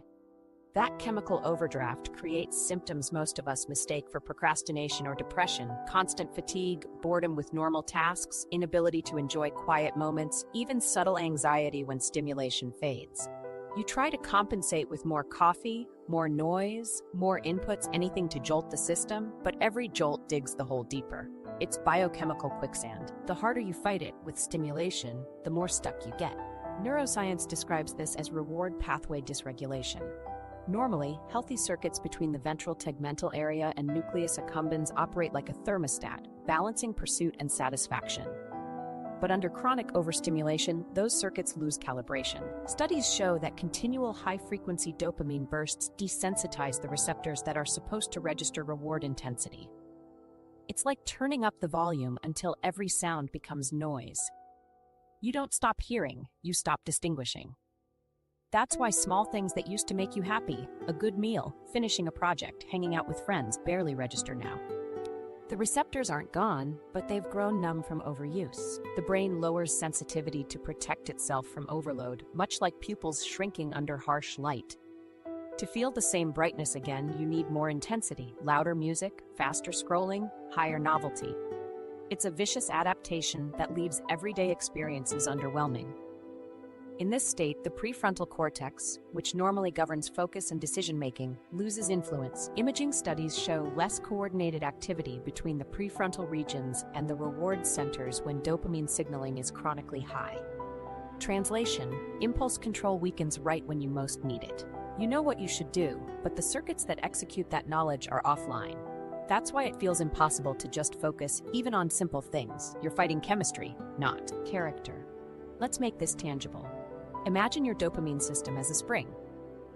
That chemical overdraft creates symptoms most of us mistake for procrastination or depression: constant fatigue, boredom with normal tasks, inability to enjoy quiet moments, even subtle anxiety when stimulation fades. You try to compensate with more coffee, more noise, more inputs, anything to jolt the system, but every jolt digs the hole deeper. It's biochemical quicksand. The harder you fight it with stimulation, the more stuck you get. Neuroscience describes this as reward pathway dysregulation. Normally, healthy circuits between the ventral tegmental area and nucleus accumbens operate like a thermostat, balancing pursuit and satisfaction. But under chronic overstimulation, those circuits lose calibration. Studies show that continual high-frequency dopamine bursts desensitize the receptors that are supposed to register reward intensity. It's like turning up the volume until every sound becomes noise. You don't stop hearing, you stop distinguishing. That's why small things that used to make you happy, a good meal, finishing a project, hanging out with friends, barely register now. The receptors aren't gone, but they've grown numb from overuse. The brain lowers sensitivity to protect itself from overload, much like pupils shrinking under harsh light. To feel the same brightness again, you need more intensity, louder music, faster scrolling, higher novelty. It's a vicious adaptation that leaves everyday experiences underwhelming. In this state, the prefrontal cortex, which normally governs focus and decision-making, loses influence. Imaging studies show less coordinated activity between the prefrontal regions and the reward centers when dopamine signaling is chronically high. Translation: impulse control weakens right when you most need it. You know what you should do, but the circuits that execute that knowledge are offline. That's why it feels impossible to just focus, even on simple things. You're fighting chemistry, not character. Let's make this tangible. Imagine your dopamine system as a spring.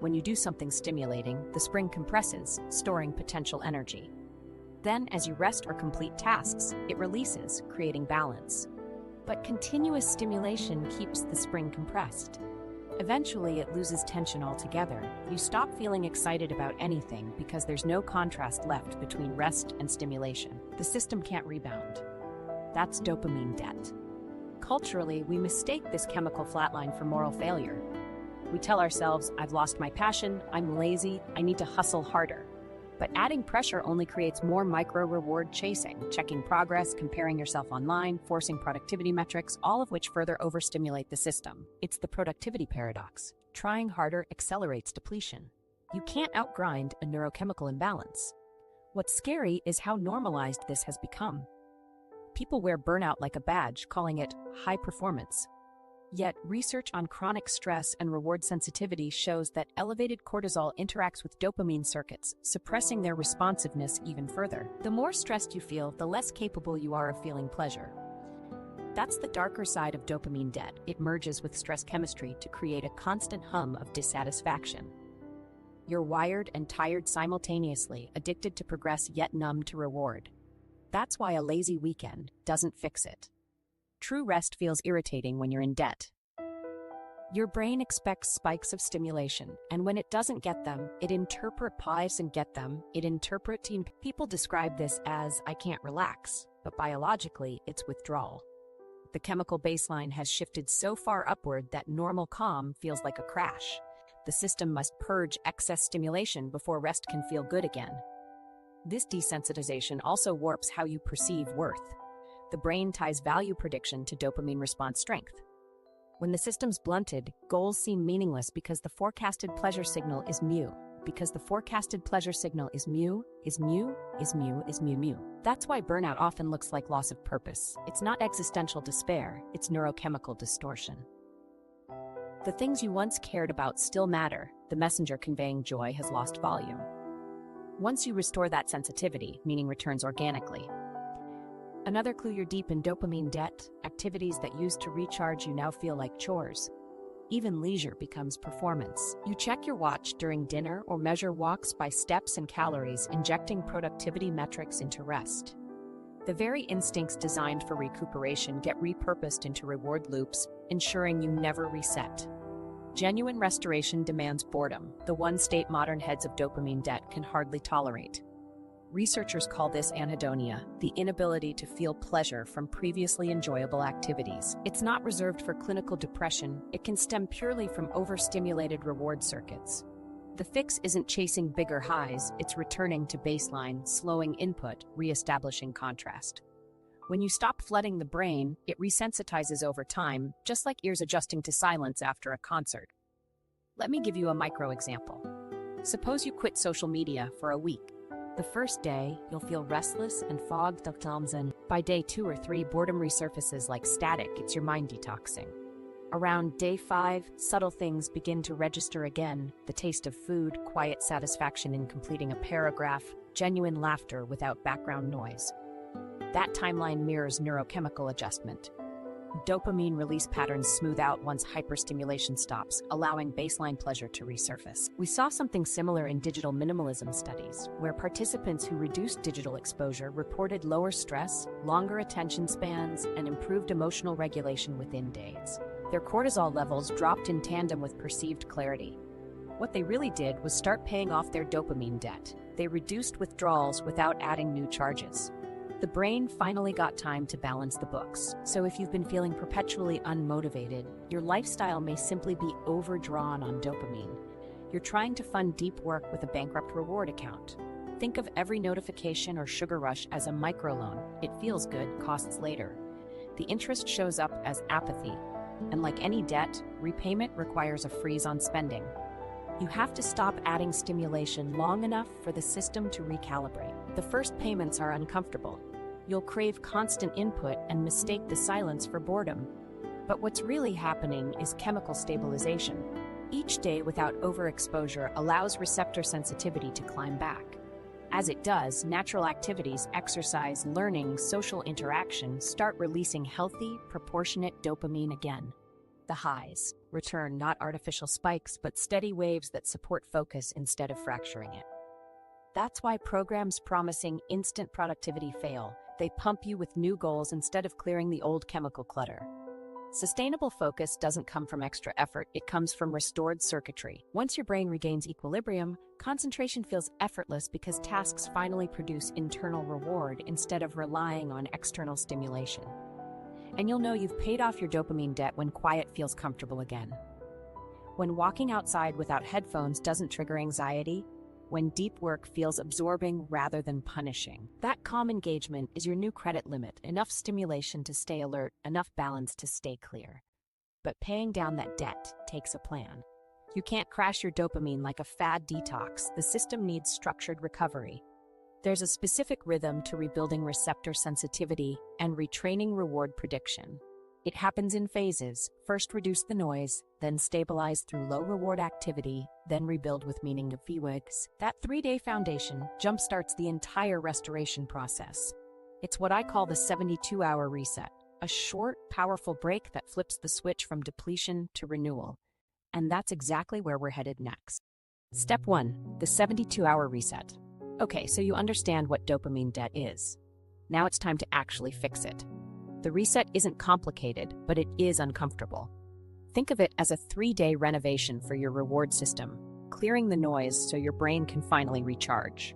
When you do something stimulating, the spring compresses, storing potential energy. Then, as you rest or complete tasks, it releases, creating balance. But continuous stimulation keeps the spring compressed. Eventually, it loses tension altogether. You stop feeling excited about anything because there's no contrast left between rest and stimulation. The system can't rebound. That's dopamine debt. Culturally, we mistake this chemical flatline for moral failure. We tell ourselves, I've lost my passion, I'm lazy, I need to hustle harder. But adding pressure only creates more micro-reward chasing, checking progress, comparing yourself online, forcing productivity metrics, all of which further overstimulate the system. It's the productivity paradox. Trying harder accelerates depletion. You can't outgrind a neurochemical imbalance. What's scary is how normalized this has become. People wear burnout like a badge, calling it high performance. Yet, research on chronic stress and reward sensitivity shows that elevated cortisol interacts with dopamine circuits, suppressing their responsiveness even further. The more stressed you feel, the less capable you are of feeling pleasure. That's the darker side of dopamine debt. It merges with stress chemistry to create a constant hum of dissatisfaction. You're wired and tired simultaneously, addicted to progress yet numb to reward. That's why a lazy weekend doesn't fix it. True rest feels irritating when you're in debt. Your brain expects spikes of stimulation, and when it doesn't get them, it interprets. People describe this as, I can't relax, but biologically, it's withdrawal. The chemical baseline has shifted so far upward that normal calm feels like a crash. The system must purge excess stimulation before rest can feel good again. This desensitization also warps how you perceive worth. The brain ties value prediction to dopamine response strength. When the system's blunted, goals seem meaningless because the forecasted pleasure signal is mu. That's why burnout often looks like loss of purpose. It's not existential despair, it's neurochemical distortion. The things you once cared about still matter. The messenger conveying joy has lost volume. Once you restore that sensitivity, meaning returns organically. Another clue you're deep in dopamine debt: activities that used to recharge you now feel like chores. Even leisure becomes performance. You check your watch during dinner or measure walks by steps and calories, injecting productivity metrics into rest. The very instincts designed for recuperation get repurposed into reward loops, ensuring you never reset. Genuine restoration demands boredom, the one state modern heads of dopamine debt can hardly tolerate. Researchers call this anhedonia, the inability to feel pleasure from previously enjoyable activities. It's not reserved for clinical depression, it can stem purely from overstimulated reward circuits. The fix isn't chasing bigger highs, it's returning to baseline, slowing input, re-establishing contrast. When you stop flooding the brain, it resensitizes over time, just like ears adjusting to silence after a concert. Let me give you a micro example. Suppose you quit social media for a week. The first day, you'll feel restless and fogged up, and by day 2 or 3, boredom resurfaces like static. It's your mind detoxing. Around day 5, subtle things begin to register again: the taste of food, quiet satisfaction in completing a paragraph, genuine laughter without background noise. That timeline mirrors neurochemical adjustment. Dopamine release patterns smooth out once hyperstimulation stops, allowing baseline pleasure to resurface. We saw something similar in digital minimalism studies, where participants who reduced digital exposure reported lower stress, longer attention spans, and improved emotional regulation within days. Their cortisol levels dropped in tandem with perceived clarity. What they really did was start paying off their dopamine debt. They reduced withdrawals without adding new charges. The brain finally got time to balance the books. So if you've been feeling perpetually unmotivated, your lifestyle may simply be overdrawn on dopamine. You're trying to fund deep work with a bankrupt reward account. Think of every notification or sugar rush as a microloan. It feels good, costs later. The interest shows up as apathy. And like any debt, repayment requires a freeze on spending. You have to stop adding stimulation long enough for the system to recalibrate. The first payments are uncomfortable. You'll crave constant input and mistake the silence for boredom. But what's really happening is chemical stabilization. Each day without overexposure allows receptor sensitivity to climb back. As it does, natural activities, exercise, learning, social interaction start releasing healthy, proportionate dopamine again. The highs return, not artificial spikes, but steady waves that support focus instead of fracturing it. That's why programs promising instant productivity fail. They pump you with new goals instead of clearing the old chemical clutter. Sustainable focus doesn't come from extra effort, it comes from restored circuitry. Once your brain regains equilibrium, concentration feels effortless because tasks finally produce internal reward instead of relying on external stimulation. And you'll know you've paid off your dopamine debt when quiet feels comfortable again. When walking outside without headphones doesn't trigger anxiety, when deep work feels absorbing rather than punishing. That calm engagement is your new credit limit, enough stimulation to stay alert, enough balance to stay clear. But paying down that debt takes a plan. You can't crash your dopamine like a fad detox. The system needs structured recovery. There's a specific rhythm to rebuilding receptor sensitivity and retraining reward prediction. It happens in phases. First reduce the noise, then stabilize through low reward activity, then rebuild with meaning of Hijacks. That 3-day foundation jumpstarts the entire restoration process. It's what I call the 72-hour reset, a short, powerful break that flips the switch from depletion to renewal. And that's exactly where we're headed next. Step 1, the 72-hour reset. Okay, so you understand what dopamine debt is. Now it's time to actually fix it. The reset isn't complicated, but it is uncomfortable. Think of it as a 3-day renovation for your reward system, clearing the noise so your brain can finally recharge.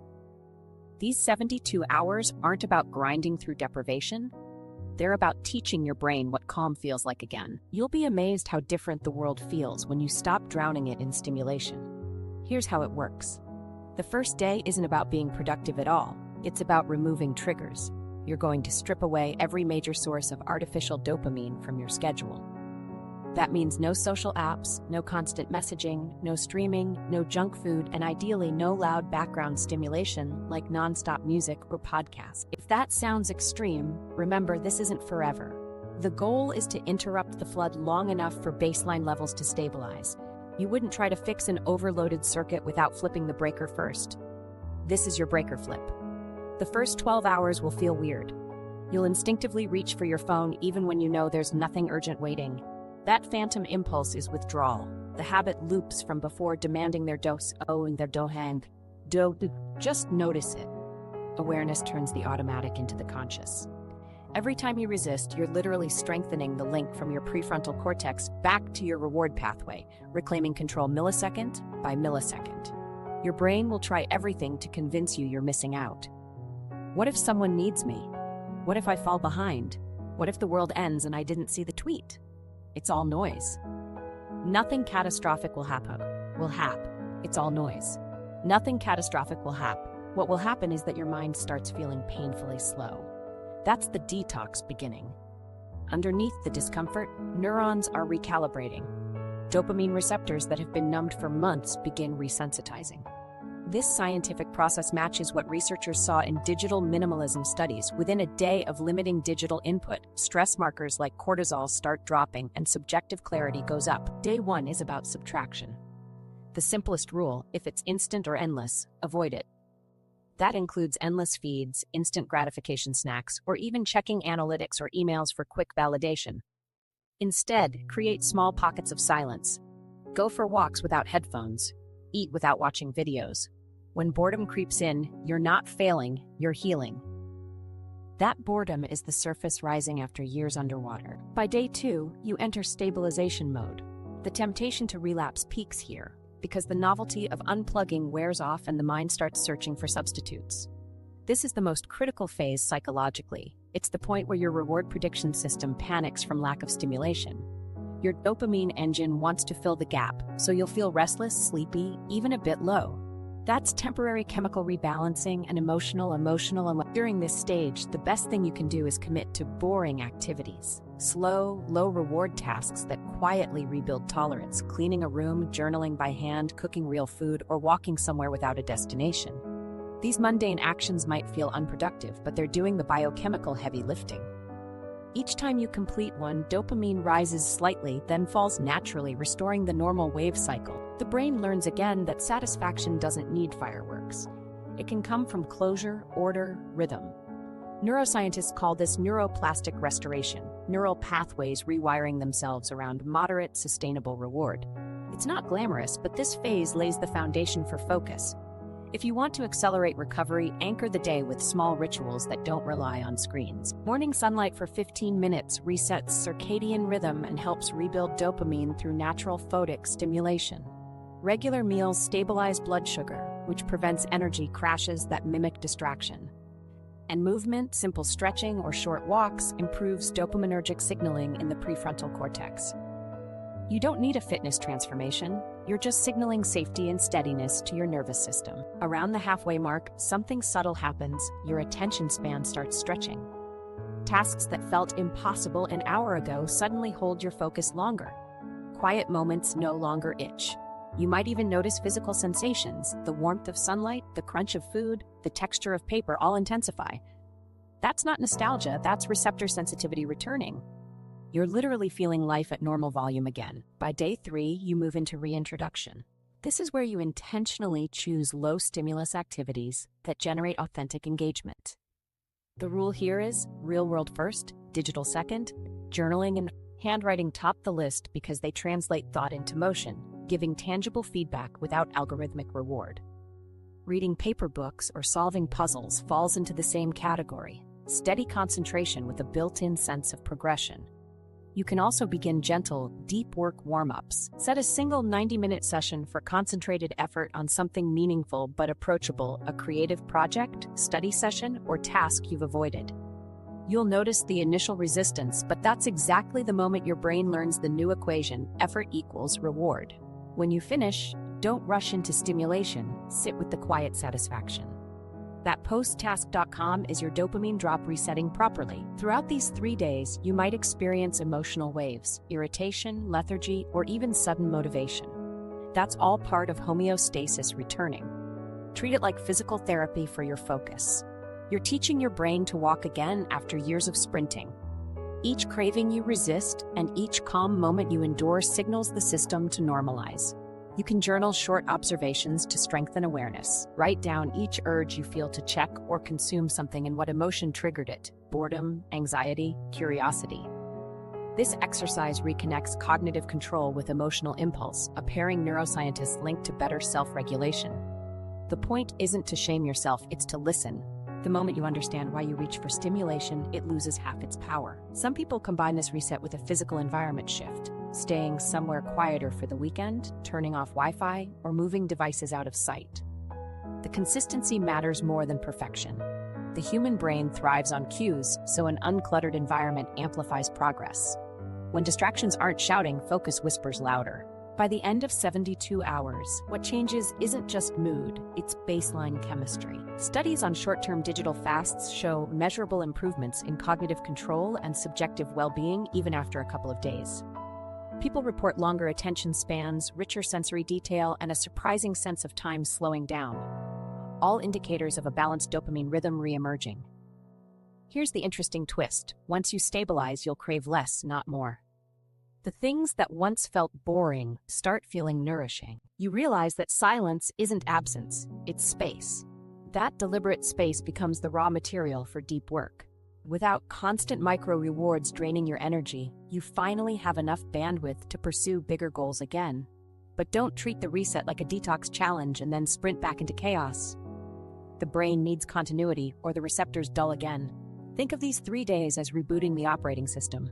These 72 hours aren't about grinding through deprivation. They're about teaching your brain what calm feels like again. You'll be amazed how different the world feels when you stop drowning it in stimulation. Here's how it works. The first day isn't about being productive at all. It's about removing triggers. You're going to strip away every major source of artificial dopamine from your schedule. That means no social apps, no constant messaging, no streaming, no junk food, and ideally no loud background stimulation like nonstop music or podcasts. If that sounds extreme, remember this isn't forever. The goal is to interrupt the flood long enough for baseline levels to stabilize. You wouldn't try to fix an overloaded circuit without flipping the breaker first. This is your breaker flip. The first 12 hours will feel weird. You'll instinctively reach for your phone even when you know there's nothing urgent waiting. That phantom impulse is withdrawal. The habit loops from before, demanding their dose, and their dohang. Just notice it. Awareness turns the automatic into the conscious. Every time you resist, you're literally strengthening the link from your prefrontal cortex back to your reward pathway, reclaiming control millisecond by millisecond. Your brain will try everything to convince you you're missing out. What if someone needs me? What if I fall behind? What if the world ends and I didn't see the tweet? It's all noise. Nothing catastrophic will happen. It's all noise. Nothing catastrophic will happen. What will happen is that your mind starts feeling painfully slow. That's the detox beginning. Underneath the discomfort, neurons are recalibrating. Dopamine receptors that have been numbed for months begin resensitizing. This scientific process matches what researchers saw in digital minimalism studies. Within a day of limiting digital input, stress markers like cortisol start dropping and subjective clarity goes up. Day 1 is about subtraction. The simplest rule: if it's instant or endless, avoid it. That includes endless feeds, instant gratification snacks, or even checking analytics or emails for quick validation. Instead, create small pockets of silence. Go for walks without headphones. Eat without watching videos. When boredom creeps in, you're not failing, you're healing. That boredom is the surface rising after years underwater. By day 2, you enter stabilization mode. The temptation to relapse peaks here, because the novelty of unplugging wears off and the mind starts searching for substitutes. This is the most critical phase psychologically. It's the point where your reward prediction system panics from lack of stimulation. Your dopamine engine wants to fill the gap, so you'll feel restless, sleepy, even a bit low. That's temporary chemical rebalancing and emotional. During this stage, the best thing you can do is commit to boring activities. Slow, low-reward tasks that quietly rebuild tolerance: cleaning a room, journaling by hand, cooking real food, or walking somewhere without a destination. These mundane actions might feel unproductive, but they're doing the biochemical heavy lifting. Each time you complete one, dopamine rises slightly, then falls naturally, restoring the normal wave cycle. The brain learns again that satisfaction doesn't need fireworks. It can come from closure, order, rhythm. Neuroscientists call this neuroplastic restoration, neural pathways rewiring themselves around moderate, sustainable reward. It's not glamorous, but this phase lays the foundation for focus. If you want to accelerate recovery, anchor the day with small rituals that don't rely on screens. Morning sunlight for 15 minutes resets circadian rhythm and helps rebuild dopamine through natural photic stimulation. Regular meals stabilize blood sugar, which prevents energy crashes that mimic distraction. And movement, simple stretching or short walks, improves dopaminergic signaling in the prefrontal cortex. You don't need a fitness transformation. You're just signaling safety and steadiness to your nervous system. Around the halfway mark, something subtle happens. Your attention span starts stretching. Tasks that felt impossible an hour ago suddenly hold your focus longer. Quiet moments no longer itch. You might even notice physical sensations. The warmth of sunlight, the crunch of food, the texture of paper all intensify. That's not nostalgia, that's receptor sensitivity returning. You're literally feeling life at normal volume again. By day 3, you move into reintroduction. This is where you intentionally choose low-stimulus activities that generate authentic engagement. The rule here is real-world first, digital second, journaling and handwriting top the list because they translate thought into motion, giving tangible feedback without algorithmic reward. Reading paper books or solving puzzles falls into the same category. Steady concentration with a built-in sense of progression. You can also begin gentle, deep work warm-ups. Set a single 90-minute session for concentrated effort on something meaningful but approachable, a creative project, study session, or task you've avoided. You'll notice the initial resistance, but that's exactly the moment your brain learns the new equation: effort equals reward. When you finish, don't rush into stimulation, sit with the quiet satisfaction. That posttask.com is your dopamine drop resetting properly. Throughout these 3 days, you might experience emotional waves, irritation, lethargy, or even sudden motivation. That's all part of homeostasis returning. Treat it like physical therapy for your focus. You're teaching your brain to walk again after years of sprinting. Each craving you resist and each calm moment you endure signals the system to normalize. You can journal short observations to strengthen awareness. Write down each urge you feel to check or consume something and what emotion triggered it: boredom, anxiety, curiosity. This exercise reconnects cognitive control with emotional impulse, a pairing neuroscientists link to better self-regulation. The point isn't to shame yourself, it's to listen. The moment you understand why you reach for stimulation, it loses half its power. Some people combine this reset with a physical environment shift. Staying somewhere quieter for the weekend, turning off Wi-Fi, or moving devices out of sight. The consistency matters more than perfection. The human brain thrives on cues, so an uncluttered environment amplifies progress. When distractions aren't shouting, focus whispers louder. By the end of 72 hours, what changes isn't just mood, it's baseline chemistry. Studies on short-term digital fasts show measurable improvements in cognitive control and subjective well-being even after a couple of days. People report longer attention spans, richer sensory detail, and a surprising sense of time slowing down, all indicators of a balanced dopamine rhythm re-emerging. Here's the interesting twist. Once you stabilize, you'll crave less, not more. The things that once felt boring start feeling nourishing. You realize that silence isn't absence, it's space. That deliberate space becomes the raw material for deep work. Without constant micro-rewards draining your energy, you finally have enough bandwidth to pursue bigger goals again. But don't treat the reset like a detox challenge and then sprint back into chaos. The brain needs continuity, or the receptors dull again. Think of these 3 days as rebooting the operating system.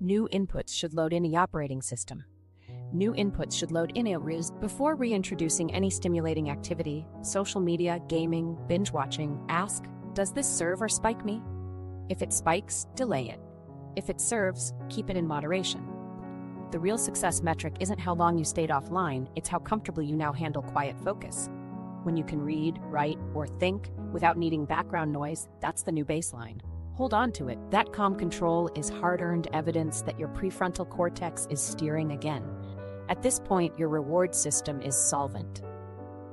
New inputs should load in the operating system. New inputs should load in before reintroducing any stimulating activity, social media, gaming, binge watching. Ask, does this serve or spike me? If it spikes, delay it. If it serves, keep it in moderation. The real success metric isn't how long you stayed offline, it's how comfortably you now handle quiet focus. When you can read, write, or think without needing background noise, that's the new baseline. Hold on to it. That calm control is hard-earned evidence that your prefrontal cortex is steering again. At this point, your reward system is solvent.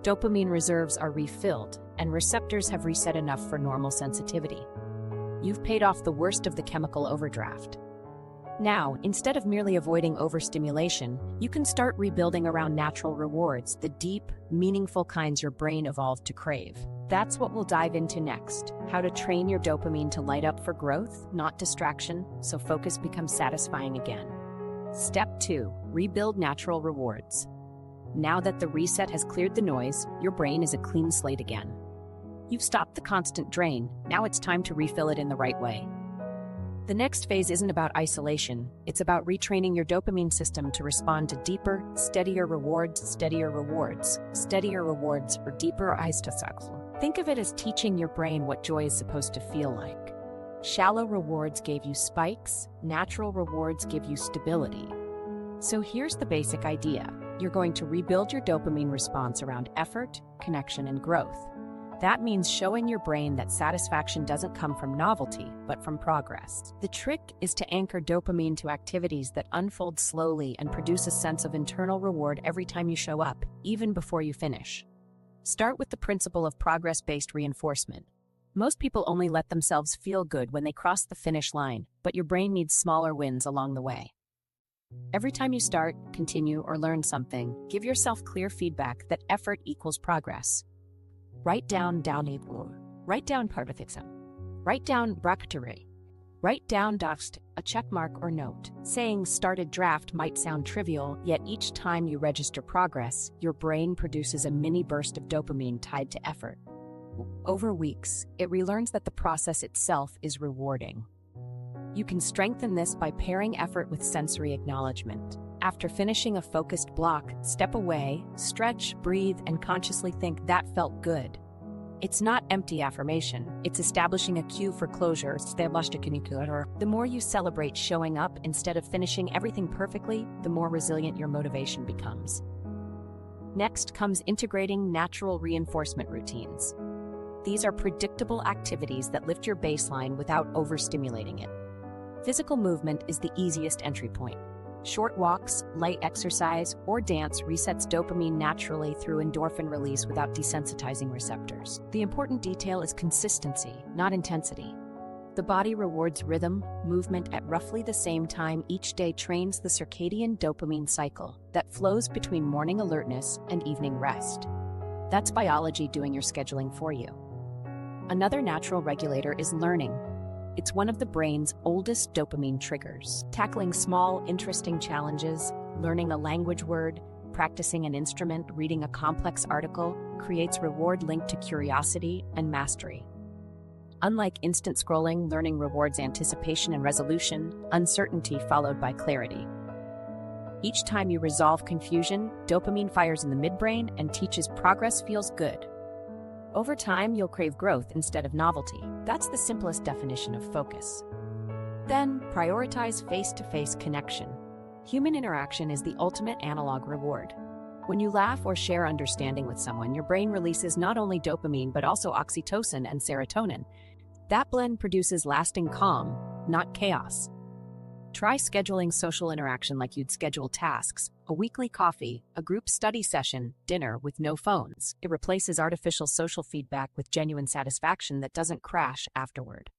Dopamine reserves are refilled, and receptors have reset enough for normal sensitivity. You've paid off the worst of the chemical overdraft. Now, instead of merely avoiding overstimulation, you can start rebuilding around natural rewards, the deep, meaningful kinds your brain evolved to crave. That's what we'll dive into next. How to train your dopamine to light up for growth, not distraction, so focus becomes satisfying again. Step 2. Rebuild natural rewards. Now that the reset has cleared the noise, your brain is a clean slate again. You've stopped the constant drain, now it's time to refill it in the right way. The next phase isn't about isolation, it's about retraining your dopamine system to respond to deeper, steadier rewards, or deeper isocycle. Think of it as teaching your brain what joy is supposed to feel like. Shallow rewards gave you spikes, natural rewards give you stability. So here's the basic idea. You're going to rebuild your dopamine response around effort, connection, and growth. That means showing your brain that satisfaction doesn't come from novelty, but from progress. The trick is to anchor dopamine to activities that unfold slowly and produce a sense of internal reward every time you show up, even before you finish. Start with the principle of progress-based reinforcement. Most people only let themselves feel good when they cross the finish line, but your brain needs smaller wins along the way. Every time you start, continue, or learn something, give yourself clear feedback that effort equals progress. Write down perfectism. Write down bractery. Write down doxt, a checkmark or note. Saying started draft might sound trivial, yet each time you register progress, your brain produces a mini burst of dopamine tied to effort. Over weeks, it relearns that the process itself is rewarding. You can strengthen this by pairing effort with sensory acknowledgement. After finishing a focused block, step away, stretch, breathe, and consciously think, that felt good. It's not empty affirmation, it's establishing a cue for closure. The more you celebrate showing up instead of finishing everything perfectly, the more resilient your motivation becomes. Next comes integrating natural reinforcement routines. These are predictable activities that lift your baseline without overstimulating it. Physical movement is the easiest entry point. Short walks, light exercise, or dance resets dopamine naturally through endorphin release without desensitizing receptors. The important detail is consistency, not intensity. The body rewards rhythm, movement at roughly the same time each day trains the circadian dopamine cycle that flows between morning alertness and evening rest. That's biology doing your scheduling for you. Another natural regulator is learning. It's one of the brain's oldest dopamine triggers. Tackling small, interesting challenges, learning a language word, practicing an instrument, reading a complex article, creates reward linked to curiosity and mastery. Unlike instant scrolling, learning rewards anticipation and resolution, uncertainty followed by clarity. Each time you resolve confusion, dopamine fires in the midbrain and teaches progress feels good. Over time, you'll crave growth instead of novelty. That's the simplest definition of focus. Then, prioritize face-to-face connection. Human interaction is the ultimate analog reward. When you laugh or share understanding with someone, your brain releases not only dopamine but also oxytocin and serotonin. That blend produces lasting calm, not chaos. Try scheduling social interaction like you'd schedule tasks, a weekly coffee, a group study session, dinner with no phones. It replaces artificial social feedback with genuine satisfaction that doesn't crash afterward.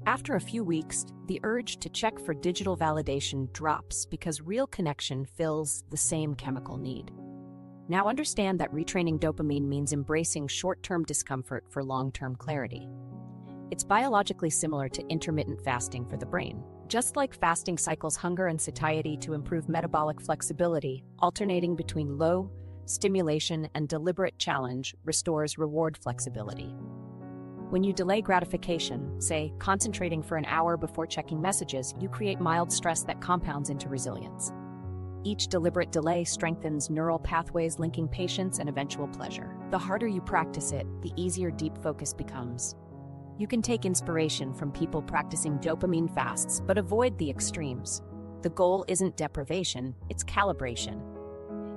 After a few weeks, the urge to check for digital validation drops because real connection fills the same chemical need. Now understand that retraining dopamine means embracing short-term discomfort for long-term clarity. It's biologically similar to intermittent fasting for the brain. Just like fasting cycles hunger and satiety to improve metabolic flexibility, alternating between low stimulation and deliberate challenge restores reward flexibility. When you delay gratification, say concentrating for an hour before checking messages, you create mild stress that compounds into resilience. Each deliberate delay strengthens neural pathways linking patience and eventual pleasure. The harder you practice it, the easier deep focus becomes. You can take inspiration from people practicing dopamine fasts, but avoid the extremes. The goal isn't deprivation, it's calibration.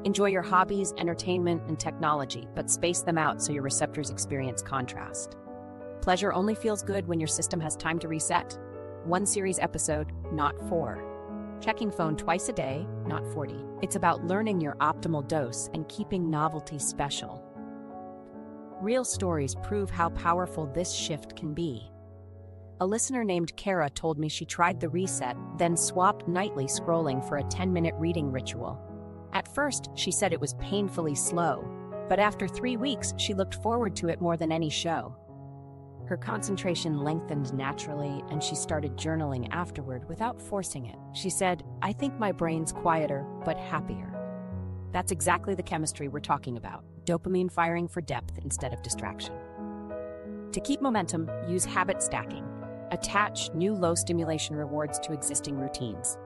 Enjoy your hobbies, entertainment, and technology, but space them out so your receptors experience contrast. Pleasure only feels good when your system has time to reset. 1 series episode, not 4. Checking phone twice a day, not 40. It's about learning your optimal dose and keeping novelty special. Real stories prove how powerful this shift can be. A listener named Kara told me she tried the reset, then swapped nightly scrolling for a 10-minute reading ritual. At first, she said it was painfully slow, but after 3 weeks, she looked forward to it more than any show. Her concentration lengthened naturally, and she started journaling afterward without forcing it. She said, "I think my brain's quieter, but happier." That's exactly the chemistry we're talking about. Dopamine firing for depth instead of distraction. To keep momentum, use habit stacking. Attach new low-stimulation rewards to existing routines.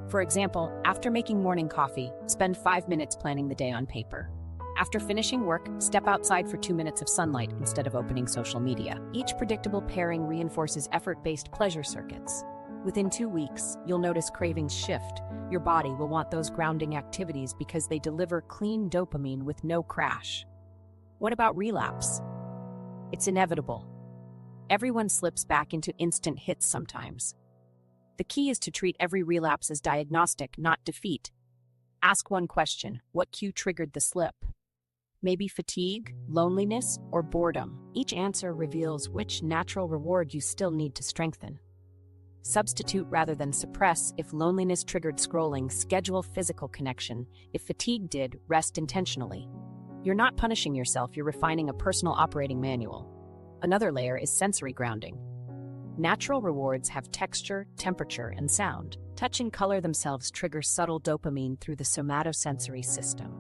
For example, after making morning coffee, spend 5 minutes planning the day on paper. After finishing work, step outside for 2 minutes of sunlight instead of opening social media. Each predictable pairing reinforces effort-based pleasure circuits. Within 2 weeks, you'll notice cravings shift. Your body will want those grounding activities because they deliver clean dopamine with no crash. What about relapse? It's inevitable. Everyone slips back into instant hits sometimes. The key is to treat every relapse as diagnostic, not defeat. Ask one question: what cue triggered the slip? Maybe fatigue, loneliness, or boredom. Each answer reveals which natural reward you still need to strengthen. Substitute rather than suppress. If loneliness triggered scrolling, schedule physical connection. If fatigue did, rest intentionally. You're not punishing yourself, you're refining a personal operating manual. Another layer is sensory grounding. Natural rewards have texture, temperature, and sound. Touch and color themselves trigger subtle dopamine through the somatosensory system.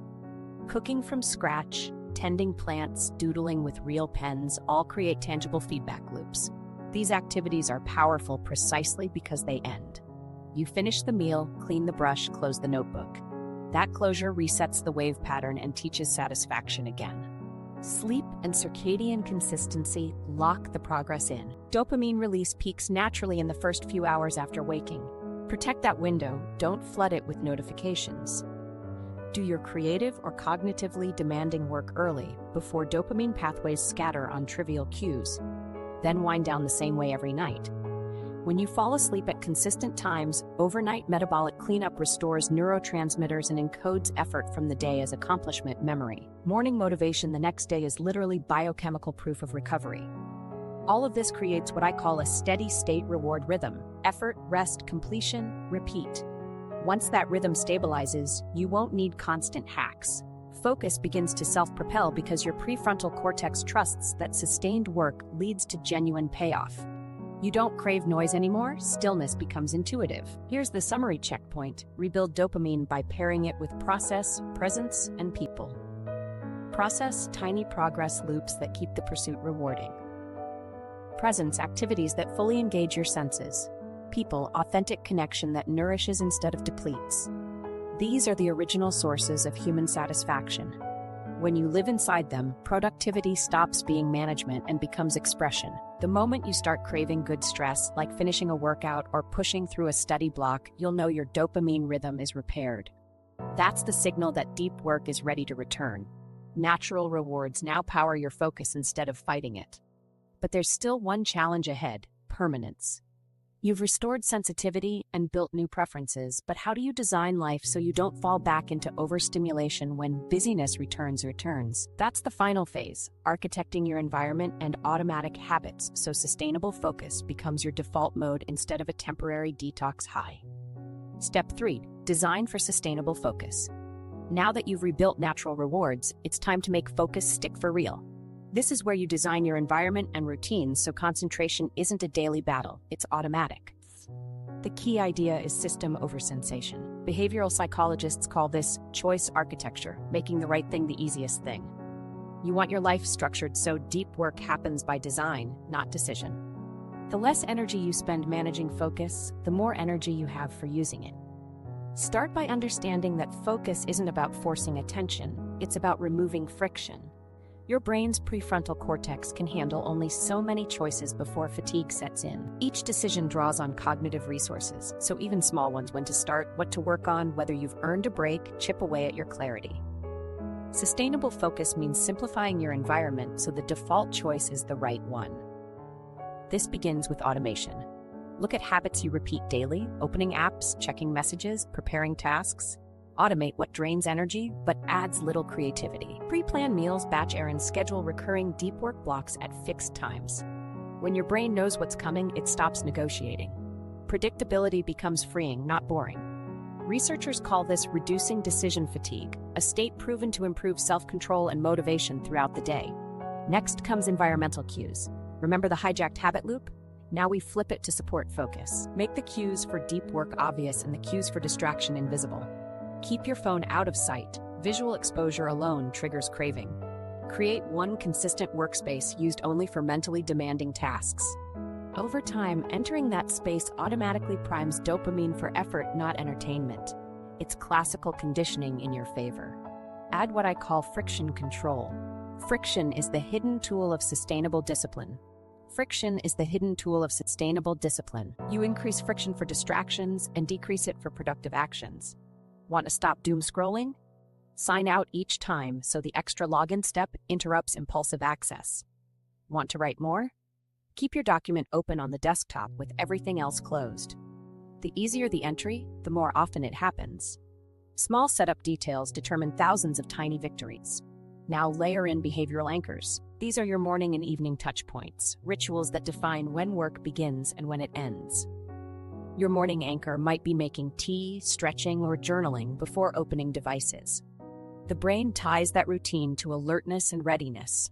Cooking from scratch, tending plants, doodling with real pens all create tangible feedback loops. These activities are powerful precisely because they end. You finish the meal, clean the brush, close the notebook. That closure resets the wave pattern and teaches satisfaction again. Sleep and circadian consistency lock the progress in. Dopamine release peaks naturally in the first few hours after waking. Protect that window, don't flood it with notifications. Do your creative or cognitively demanding work early before dopamine pathways scatter on trivial cues. Then wind down the same way every night. When you fall asleep at consistent times, overnight metabolic cleanup restores neurotransmitters and encodes effort from the day as accomplishment memory. Morning motivation the next day is literally biochemical proof of recovery. All of this creates what I call a steady state reward rhythm: effort, rest, completion, repeat. Once that rhythm stabilizes, you won't need constant hacks. Focus begins to self-propel because your prefrontal cortex trusts that sustained work leads to genuine payoff. You don't crave noise anymore, stillness becomes intuitive. Here's the summary checkpoint: rebuild dopamine by pairing it with process, presence, and people. Process, tiny progress loops that keep the pursuit rewarding. Presence, activities that fully engage your senses. People, authentic connection that nourishes instead of depletes. These are the original sources of human satisfaction. When you live inside them, productivity stops being management and becomes expression. The moment you start craving good stress, like finishing a workout or pushing through a study block, you'll know your dopamine rhythm is repaired. That's the signal that deep work is ready to return. Natural rewards now power your focus instead of fighting it. But there's still one challenge ahead: permanence. You've restored sensitivity and built new preferences, but how do you design life so you don't fall back into overstimulation when busyness returns? That's the final phase, architecting your environment and automatic habits so sustainable focus becomes your default mode instead of a temporary detox high. Step 3. Design for sustainable focus. Now that you've rebuilt natural rewards, it's time to make focus stick for real. This is where you design your environment and routines so concentration isn't a daily battle, it's automatic. The key idea is system over sensation. Behavioral psychologists call this choice architecture, making the right thing the easiest thing. You want your life structured so deep work happens by design, not decision. The less energy you spend managing focus, the more energy you have for using it. Start by understanding that focus isn't about forcing attention, it's about removing friction. Your brain's prefrontal cortex can handle only so many choices before fatigue sets in. Each decision draws on cognitive resources, so even small ones: when to start, what to work on, whether you've earned a break, chip away at your clarity. Sustainable focus means simplifying your environment so the default choice is the right one. This begins with automation. Look at habits you repeat daily: opening apps, checking messages, preparing tasks. Automate what drains energy but adds little creativity. Pre-plan meals, batch errands, schedule recurring deep work blocks at fixed times. When your brain knows what's coming, it stops negotiating. Predictability becomes freeing, not boring. Researchers call this reducing decision fatigue, a state proven to improve self-control and motivation throughout the day. Next comes environmental cues. Remember the hijacked habit loop? Now we flip it to support focus. Make the cues for deep work obvious and the cues for distraction invisible. Keep your phone out of sight. Visual exposure alone triggers craving. Create one consistent workspace used only for mentally demanding tasks. Over time, entering that space automatically primes dopamine for effort, not entertainment. It's classical conditioning in your favor. Add what I call friction control. Friction is the hidden tool of sustainable discipline. You increase friction for distractions and decrease it for productive actions. Want to stop doom scrolling? Sign out each time so the extra login step interrupts impulsive access. Want to write more? Keep your document open on the desktop with everything else closed. The easier the entry, the more often it happens. Small setup details determine thousands of tiny victories. Now layer in behavioral anchors. These are your morning and evening touch points, rituals that define when work begins and when it ends. Your morning anchor might be making tea, stretching, or journaling before opening devices. The brain ties that routine to alertness and readiness.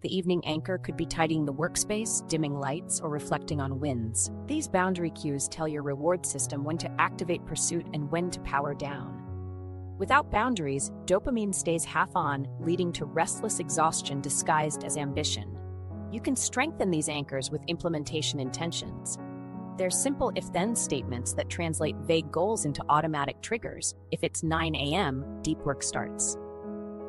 The evening anchor could be tidying the workspace, dimming lights, or reflecting on wins. These boundary cues tell your reward system when to activate pursuit and when to power down. Without boundaries, dopamine stays half on, leading to restless exhaustion disguised as ambition. You can strengthen these anchors with implementation intentions. They're simple if-then statements that translate vague goals into automatic triggers. If it's 9 a.m., deep work starts.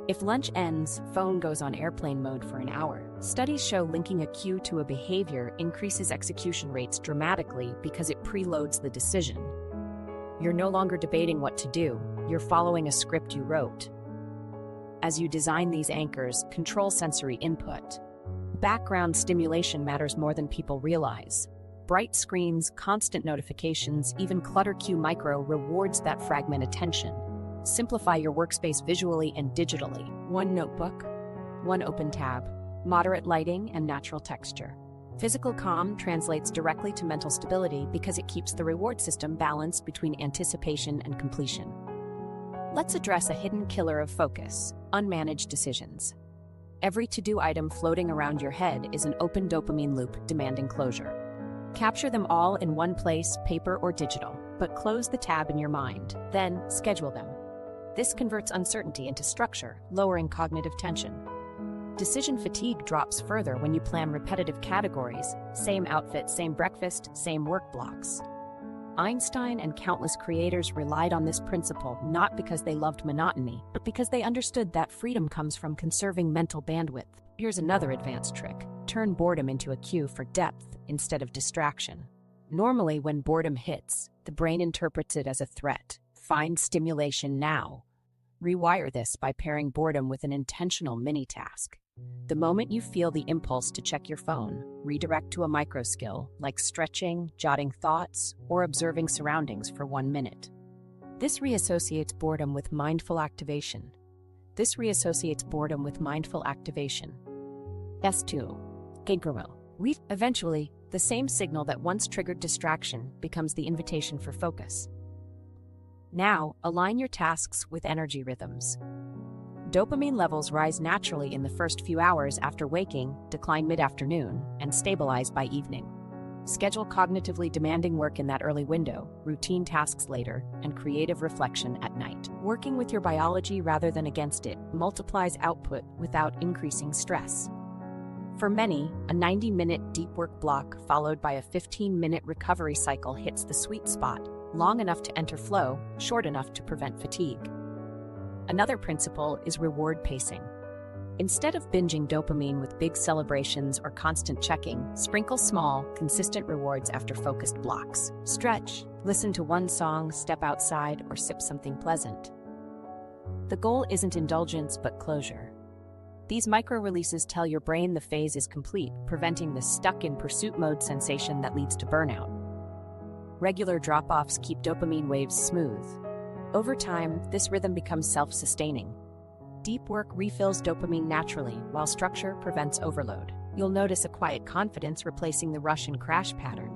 If lunch ends, phone goes on airplane mode for an hour. Studies show linking a cue to a behavior increases execution rates dramatically because it preloads the decision. You're no longer debating what to do, you're following a script you wrote. As you design these anchors, control sensory input. Background stimulation matters more than people realize. Bright screens, constant notifications, even Clutter Q Micro rewards that fragment attention. Simplify your workspace visually and digitally. One notebook, one open tab, moderate lighting, and natural texture. Physical calm translates directly to mental stability because it keeps the reward system balanced between anticipation and completion. Let's address a hidden killer of focus: unmanaged decisions. Every to-do item floating around your head is an open dopamine loop demanding closure. Capture them all in one place, paper or digital, but close the tab in your mind. Then schedule them. This converts uncertainty into structure, lowering cognitive tension. Decision fatigue drops further when you plan repetitive categories: same outfit, same breakfast, same work blocks. Einstein and countless creators relied on this principle not because they loved monotony, but because they understood that freedom comes from conserving mental bandwidth. Here's another advanced trick: turn boredom into a cue for depth instead of distraction. Normally, when boredom hits, the brain interprets it as a threat. Find stimulation now. Rewire this by pairing boredom with an intentional mini-task. The moment you feel the impulse to check your phone, redirect to a micro skill like stretching, jotting thoughts, or observing surroundings for 1 minute. This reassociates boredom with mindful activation. S2. Eventually, the same signal that once triggered distraction becomes the invitation for focus. Now, align your tasks with energy rhythms. Dopamine levels rise naturally in the first few hours after waking, decline mid-afternoon, and stabilize by evening. Schedule cognitively demanding work in that early window, routine tasks later, and creative reflection at night. Working with your biology rather than against it multiplies output without increasing stress. For many, a 90-minute deep work block followed by a 15-minute recovery cycle hits the sweet spot, long enough to enter flow, short enough to prevent fatigue. Another principle is reward pacing. Instead of binging dopamine with big celebrations or constant checking, sprinkle small, consistent rewards after focused blocks. Stretch, listen to one song, step outside, or sip something pleasant. The goal isn't indulgence but closure. These micro-releases tell your brain the phase is complete, preventing the stuck-in-pursuit mode sensation that leads to burnout. Regular drop-offs keep dopamine waves smooth. Over time, this rhythm becomes self-sustaining. Deep work refills dopamine naturally, while structure prevents overload. You'll notice a quiet confidence replacing the rush and crash pattern.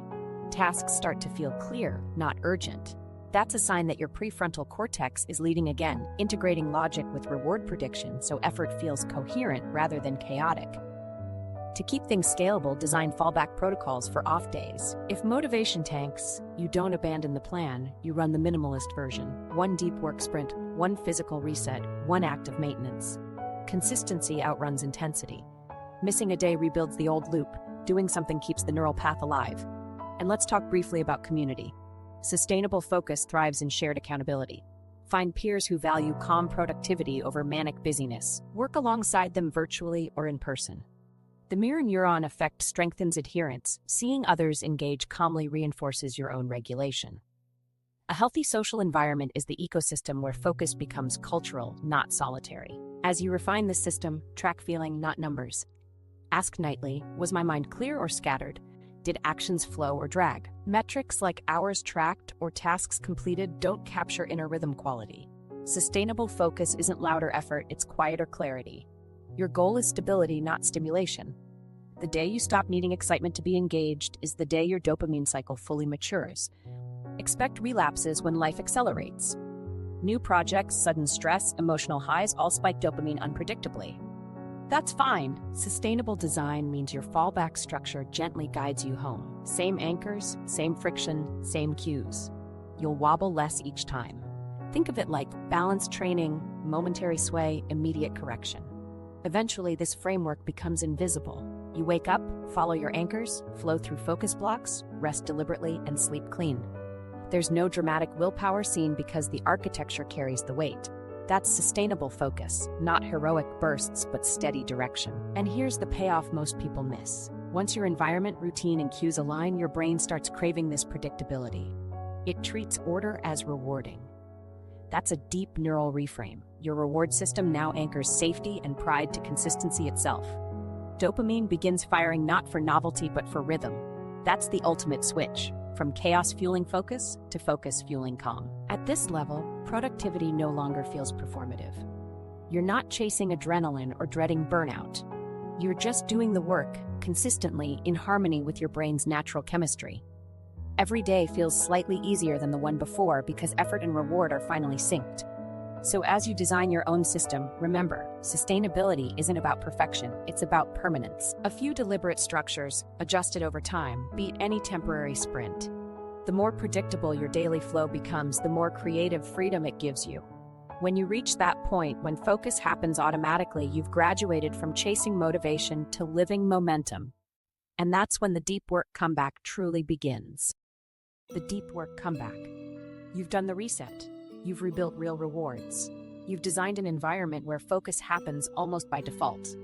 Tasks start to feel clear, not urgent. That's a sign that your prefrontal cortex is leading again, integrating logic with reward prediction so effort feels coherent rather than chaotic. To keep things scalable, design fallback protocols for off days. If motivation tanks, you don't abandon the plan, you run the minimalist version. 1 deep work sprint, 1 physical reset, 1 act of maintenance. Consistency outruns intensity. Missing a day rebuilds the old loop. Doing something keeps the neural path alive. And let's talk briefly about community. Sustainable focus thrives in shared accountability. Find peers who value calm productivity over manic busyness. Work alongside them virtually or in person. The mirror neuron effect strengthens adherence. Seeing others engage calmly reinforces your own regulation. A healthy social environment is the ecosystem where focus becomes cultural, not solitary. As you refine this system, track feeling, not numbers. Ask nightly, was my mind clear or scattered? Did actions flow or drag? Metrics like hours tracked or tasks completed don't capture inner rhythm quality. Sustainable focus isn't louder effort, it's quieter clarity. Your goal is stability, not stimulation. The day you stop needing excitement to be engaged is the day your dopamine cycle fully matures. Expect relapses when life accelerates. New projects, sudden stress, emotional highs all spike dopamine unpredictably. That's fine. Sustainable design means your fallback structure gently guides you home. Same anchors, same friction, same cues. You'll wobble less each time. Think of it like balance training, momentary sway, immediate correction. Eventually, this framework becomes invisible. You wake up, follow your anchors, flow through focus blocks, rest deliberately, and sleep clean. There's no dramatic willpower seen because the architecture carries the weight. That's sustainable focus, not heroic bursts but steady direction. And here's the payoff most people miss. Once your environment, routine, and cues align, your brain starts craving this predictability. It treats order as rewarding. That's a deep neural reframe. Your reward system now anchors safety and pride to consistency itself. Dopamine begins firing not for novelty but for rhythm. That's the ultimate switch, from chaos fueling focus to focus fueling calm. At this level, productivity no longer feels performative. You're not chasing adrenaline or dreading burnout. You're just doing the work, consistently, in harmony with your brain's natural chemistry. Every day feels slightly easier than the one before because effort and reward are finally synced. So as you design your own system, remember, sustainability isn't about perfection, it's about permanence. A few deliberate structures, adjusted over time, beat any temporary sprint. The more predictable your daily flow becomes, the more creative freedom it gives you. When you reach that point, when focus happens automatically, you've graduated from chasing motivation to living momentum. And that's when the deep work comeback truly begins. The deep work comeback. You've done the reset. You've rebuilt real rewards. You've designed an environment where focus happens almost by default.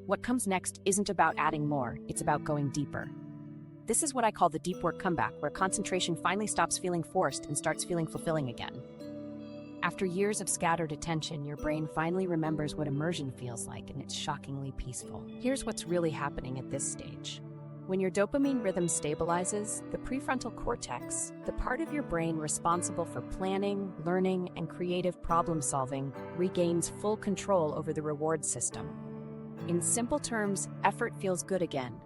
What comes next isn't about adding more, it's about going deeper. This is what I call the deep work comeback, where concentration finally stops feeling forced and starts feeling fulfilling again. After years of scattered attention, your brain finally remembers what immersion feels like, and it's shockingly peaceful. Here's what's really happening at this stage. When your dopamine rhythm stabilizes, the prefrontal cortex, the part of your brain responsible for planning, learning, and creative problem solving, regains full control over the reward system. In simple terms, effort feels good again.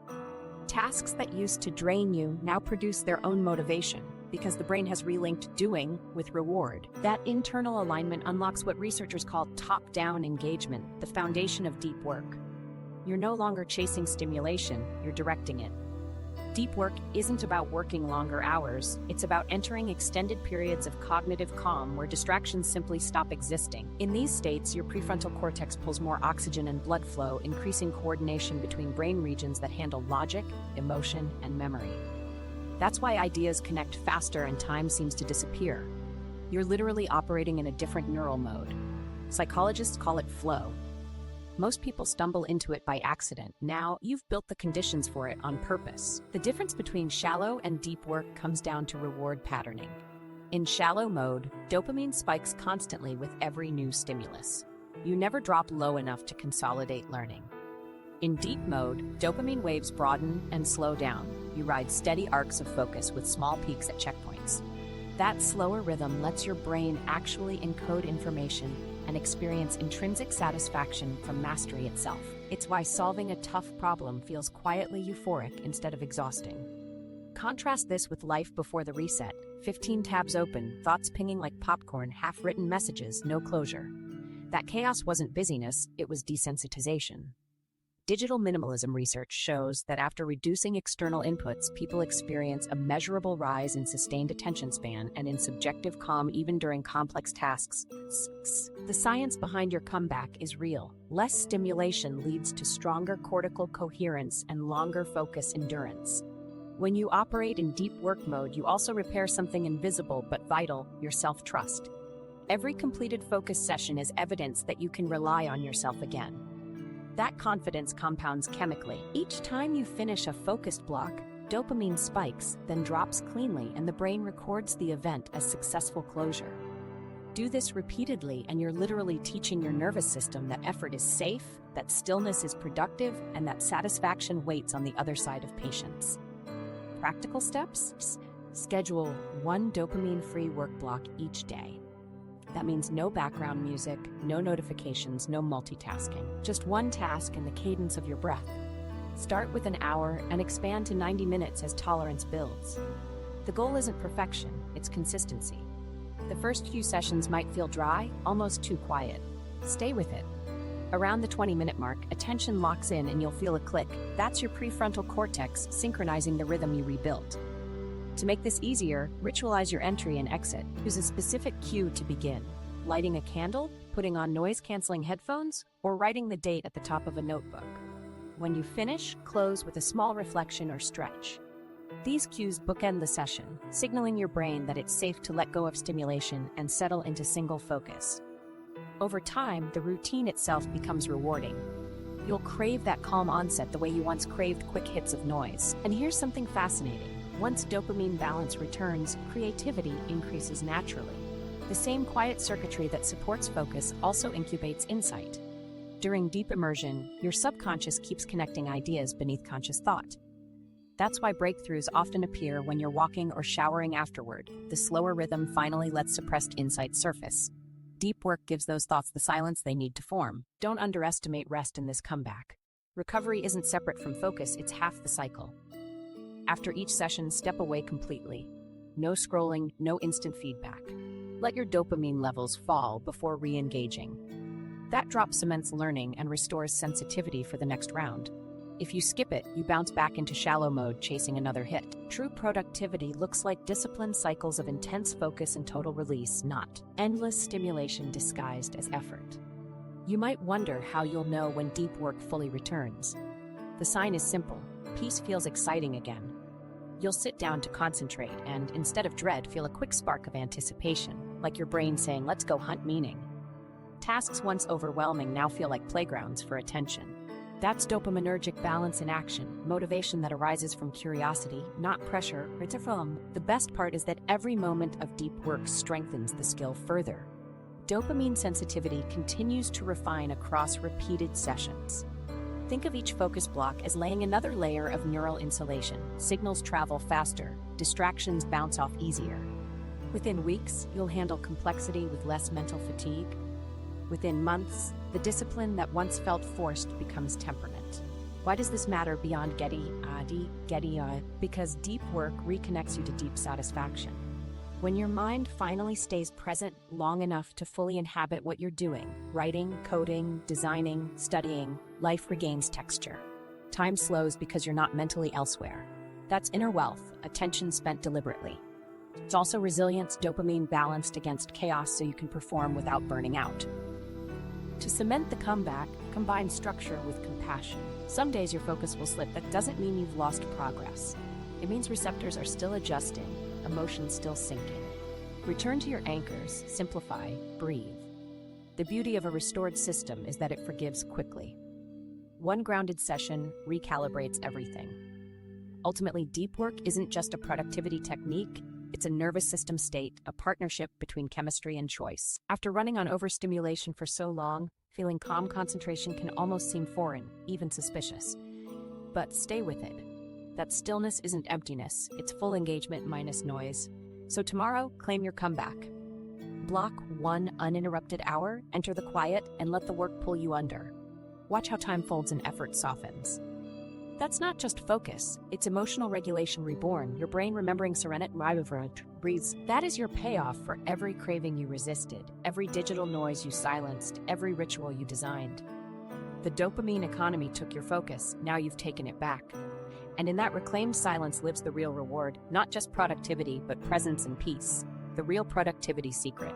Tasks that used to drain you now produce their own motivation, because the brain has relinked doing with reward. That internal alignment unlocks what researchers call top-down engagement, the foundation of deep work. You're no longer chasing stimulation, you're directing it. Deep work isn't about working longer hours, it's about entering extended periods of cognitive calm where distractions simply stop existing. In these states, your prefrontal cortex pulls more oxygen and blood flow, increasing coordination between brain regions that handle logic, emotion, and memory. That's why ideas connect faster and time seems to disappear. You're literally operating in a different neural mode. Psychologists call it flow. Most people stumble into it by accident. Now, you've built the conditions for it on purpose. The difference between shallow and deep work comes down to reward patterning. In shallow mode, dopamine spikes constantly with every new stimulus. You never drop low enough to consolidate learning. In deep mode, dopamine waves broaden and slow down. You ride steady arcs of focus with small peaks at checkpoints. That slower rhythm lets your brain actually encode information and experience intrinsic satisfaction from mastery itself. It's why solving a tough problem feels quietly euphoric instead of exhausting. Contrast this with life before the reset. 15 tabs open, thoughts pinging like popcorn, half-written messages, no closure. That chaos wasn't busyness, it was desensitization. Digital minimalism research shows that after reducing external inputs, people experience a measurable rise in sustained attention span and in subjective calm even during complex tasks. The science behind your comeback is real. Less stimulation leads to stronger cortical coherence and longer focus endurance. When you operate in deep work mode, you also repair something invisible but vital, your self-trust. Every completed focus session is evidence that you can rely on yourself again. That confidence compounds chemically. Each time you finish a focused block, dopamine spikes, then drops cleanly, and the brain records the event as successful closure. Do this repeatedly, and you're literally teaching your nervous system that effort is safe, that stillness is productive, and that satisfaction waits on the other side of patience. Practical steps? Schedule one dopamine-free work block each day. That means no background music, no notifications, no multitasking. Just one task and the cadence of your breath. Start with an hour and expand to 90 minutes as tolerance builds. The goal isn't perfection, it's consistency. The first few sessions might feel dry, almost too quiet. Stay with it. Around the 20-minute mark, attention locks in and you'll feel a click. That's your prefrontal cortex synchronizing the rhythm you rebuilt. To make this easier, ritualize your entry and exit. Use a specific cue to begin. Lighting a candle, putting on noise-canceling headphones, or writing the date at the top of a notebook. When you finish, close with a small reflection or stretch. These cues bookend the session, signaling your brain that it's safe to let go of stimulation and settle into single focus. Over time, the routine itself becomes rewarding. You'll crave that calm onset the way you once craved quick hits of noise. And here's something fascinating. Once dopamine balance returns, creativity increases naturally. The same quiet circuitry that supports focus also incubates insight. During deep immersion, your subconscious keeps connecting ideas beneath conscious thought. That's why breakthroughs often appear when you're walking or showering afterward. The slower rhythm finally lets suppressed insight surface. Deep work gives those thoughts the silence they need to form. Don't underestimate rest in this comeback. Recovery isn't separate from focus, it's half the cycle. After each session, step away completely. No scrolling, no instant feedback. Let your dopamine levels fall before re-engaging. That drop cements learning and restores sensitivity for the next round. If you skip it, you bounce back into shallow mode, chasing another hit. True productivity looks like disciplined cycles of intense focus and total release, not endless stimulation disguised as effort. You might wonder how you'll know when deep work fully returns. The sign is simple. Peace feels exciting again. You'll sit down to concentrate and, instead of dread, feel a quick spark of anticipation, like your brain saying, let's go hunt meaning. Tasks once overwhelming now feel like playgrounds for attention. That's dopaminergic balance in action, motivation that arises from curiosity, not pressure. The best part is that every moment of deep work strengthens the skill further. Dopamine sensitivity continues to refine across repeated sessions. Think of each focus block as laying another layer of neural insulation. Signals travel faster, distractions bounce off easier. Within weeks, you'll handle complexity with less mental fatigue. Within months, the discipline that once felt forced becomes temperament. Why does this matter beyond Because deep work reconnects you to deep satisfaction. When your mind finally stays present long enough to fully inhabit what you're doing, writing, coding, designing, studying, life regains texture. Time slows because you're not mentally elsewhere. That's inner wealth, attention spent deliberately. It's also resilience, dopamine balanced against chaos so you can perform without burning out. To cement the comeback, combine structure with compassion. Some days your focus will slip. That doesn't mean you've lost progress. It means receptors are still adjusting, emotions still sinking. Return to your anchors, simplify, breathe. The beauty of a restored system is that it forgives quickly. One grounded session recalibrates everything. Ultimately, deep work isn't just a productivity technique, it's a nervous system state, a partnership between chemistry and choice. After running on overstimulation for so long, feeling calm concentration can almost seem foreign, even suspicious. But stay with it. That stillness isn't emptiness, it's full engagement minus noise. So tomorrow, claim your comeback. Block one uninterrupted hour, enter the quiet, and let the work pull you under. Watch how time folds and effort softens. That's not just focus, it's emotional regulation reborn, your brain remembering serenity breathes. That is your payoff for every craving you resisted, every digital noise you silenced, every ritual you designed. The dopamine economy took your focus, now you've taken it back. And in that reclaimed silence lives the real reward, not just productivity, but presence and peace. The real productivity secret.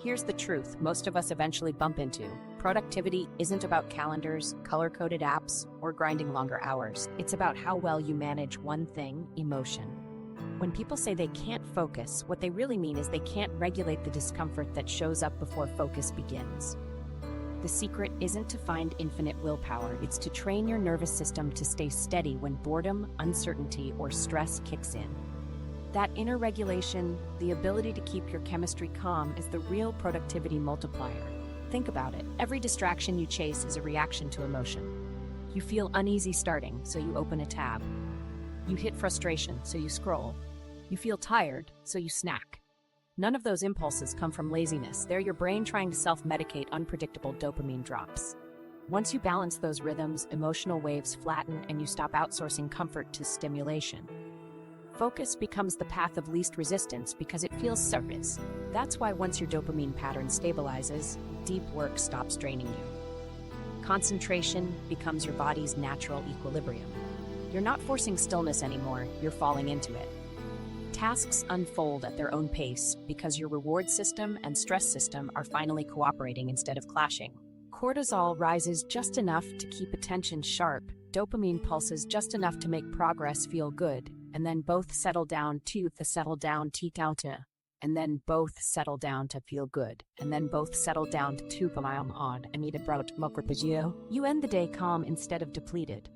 Here's the truth most of us eventually bump into. Productivity isn't about calendars, color-coded apps, or grinding longer hours. It's about how well you manage one thing, emotion. When people say they can't focus, what they really mean is they can't regulate the discomfort that shows up before focus begins. The secret isn't to find infinite willpower, it's to train your nervous system to stay steady when boredom, uncertainty, or stress kicks in. That inner regulation, the ability to keep your chemistry calm, is the real productivity multiplier. Think about it. Every distraction you chase is a reaction to emotion. You feel uneasy starting, so you open a tab. You hit frustration, so you scroll. You feel tired, so you snack. None of those impulses come from laziness. They're your brain trying to self-medicate unpredictable dopamine drops. Once you balance those rhythms, emotional waves flatten and you stop outsourcing comfort to stimulation. Focus becomes the path of least resistance because it feels service. That's why once your dopamine pattern stabilizes, deep work stops draining you. Concentration becomes your body's natural equilibrium. You're not forcing stillness anymore, you're falling into it. Tasks unfold at their own pace because your reward system and stress system are finally cooperating instead of clashing. Cortisol rises just enough to keep attention sharp, dopamine pulses just enough to make progress feel good, and then both settle down to and then both settle down to feel good, and then both settle down to you end the day calm instead of depleted.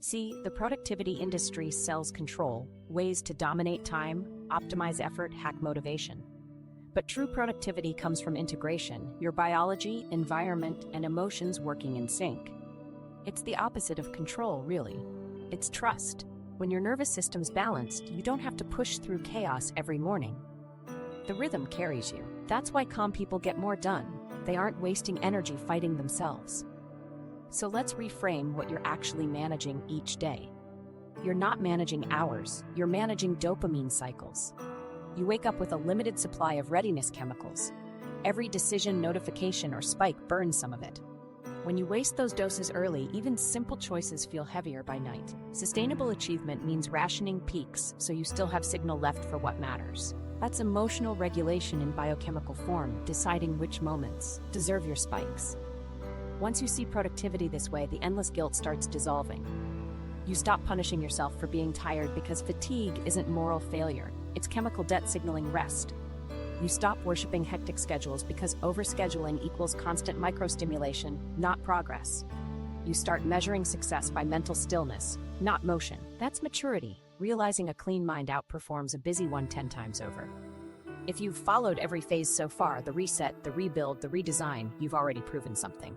See, the productivity industry sells control, ways to dominate time, optimize effort, hack motivation. But true productivity comes from integration, your biology, environment, and emotions working in sync. It's the opposite of control, really. It's trust. When your nervous system's balanced, you don't have to push through chaos every morning. The rhythm carries you. That's why calm people get more done. They aren't wasting energy fighting themselves. So let's reframe what you're actually managing each day. You're not managing hours, you're managing dopamine cycles. You wake up with a limited supply of readiness chemicals. Every decision, notification, or spike burns some of it. When you waste those doses early, even simple choices feel heavier by night. Sustainable achievement means rationing peaks so you still have signal left for what matters. That's emotional regulation in biochemical form, deciding which moments deserve your spikes. Once you see productivity this way, the endless guilt starts dissolving. You stop punishing yourself for being tired because fatigue isn't moral failure, it's chemical debt signaling rest. You stop worshiping hectic schedules because overscheduling equals constant microstimulation, not progress. You start measuring success by mental stillness, not motion. That's maturity, realizing a clean mind outperforms a busy one 10 times over. If you've followed every phase so far, the reset, the rebuild, the redesign, you've already proven something.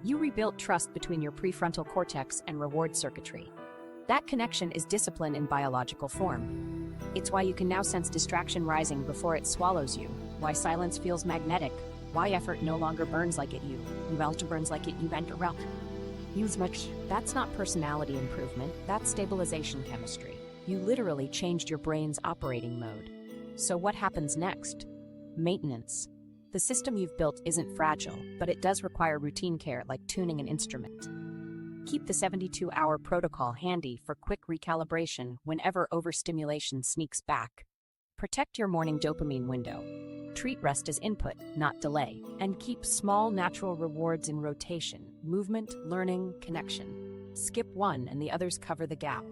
You rebuilt trust between your prefrontal cortex and reward circuitry. That connection is discipline in biological form. It's why you can now sense distraction rising before it swallows you, why silence feels magnetic, why effort no longer burns like it you burns like it you enter use much. That's not personality improvement, that's stabilization chemistry. You literally changed your brain's operating mode. So what happens next? Maintenance. The system you've built isn't fragile, but it does require routine care like tuning an instrument. Keep the 72-hour protocol handy for quick recalibration whenever overstimulation sneaks back. Protect your morning dopamine window. Treat rest as input, not delay, and keep small natural rewards in rotation: movement, learning, connection. Skip one and the others cover the gap.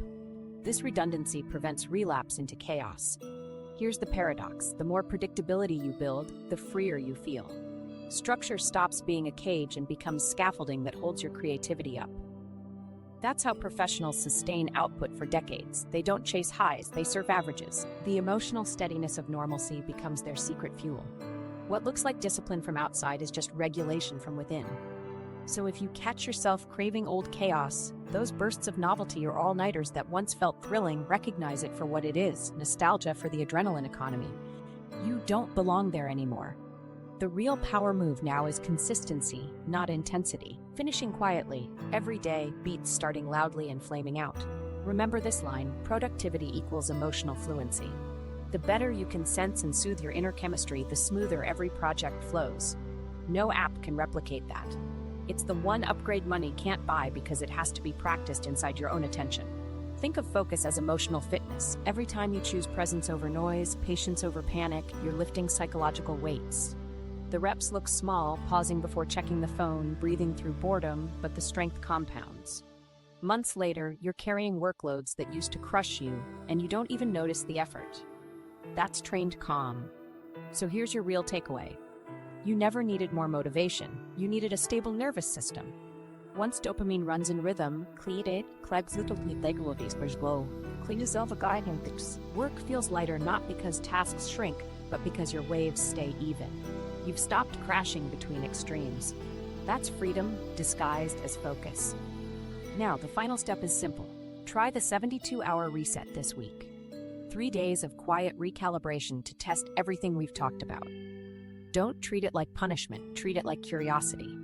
This redundancy prevents relapse into chaos. Here's the paradox: the more predictability you build, the freer you feel. Structure stops being a cage and becomes scaffolding that holds your creativity up. That's how professionals sustain output for decades. They don't chase highs, they surf averages. The emotional steadiness of normalcy becomes their secret fuel. What looks like discipline from outside is just regulation from within. So if you catch yourself craving old chaos, those bursts of novelty or all-nighters that once felt thrilling, recognize it for what it is: nostalgia for the adrenaline economy. You don't belong there anymore. The real power move now is consistency, not intensity. Finishing quietly, every day, beats starting loudly and flaming out. Remember this line: productivity equals emotional fluency. The better you can sense and soothe your inner chemistry, the smoother every project flows. No app can replicate that. It's the one upgrade money can't buy because it has to be practiced inside your own attention. Think of focus as emotional fitness. Every time you choose presence over noise, patience over panic, you're lifting psychological weights. The reps look small, pausing before checking the phone, breathing through boredom, but the strength compounds. Months later, you're carrying workloads that used to crush you, and you don't even notice the effort. That's trained calm. So here's your real takeaway. You never needed more motivation. You needed a stable nervous system. Once dopamine runs in rhythm, work feels lighter not because tasks shrink, but because your waves stay even. You've stopped crashing between extremes. That's freedom disguised as focus. Now, the final step is simple. Try the 72-hour reset this week. 3 days of quiet recalibration to test everything we've talked about. Don't treat it like punishment, treat it like curiosity.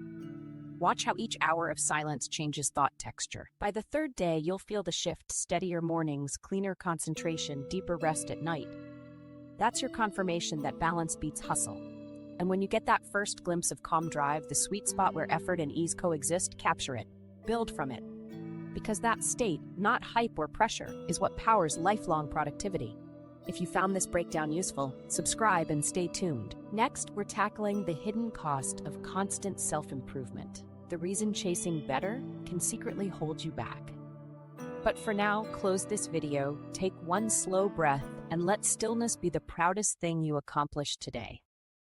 Watch how each hour of silence changes thought texture. By the 3rd day, you'll feel the shift: steadier mornings, cleaner concentration, deeper rest at night. That's your confirmation that balance beats hustle. And when you get that first glimpse of calm drive, the sweet spot where effort and ease coexist, capture it. Build from it. Because that state, not hype or pressure, is what powers lifelong productivity. If you found this breakdown useful, subscribe and stay tuned. Next, we're tackling the hidden cost of constant self-improvement. The reason chasing better can secretly hold you back. But for now, close this video, take one slow breath, and let stillness be the proudest thing you accomplished today.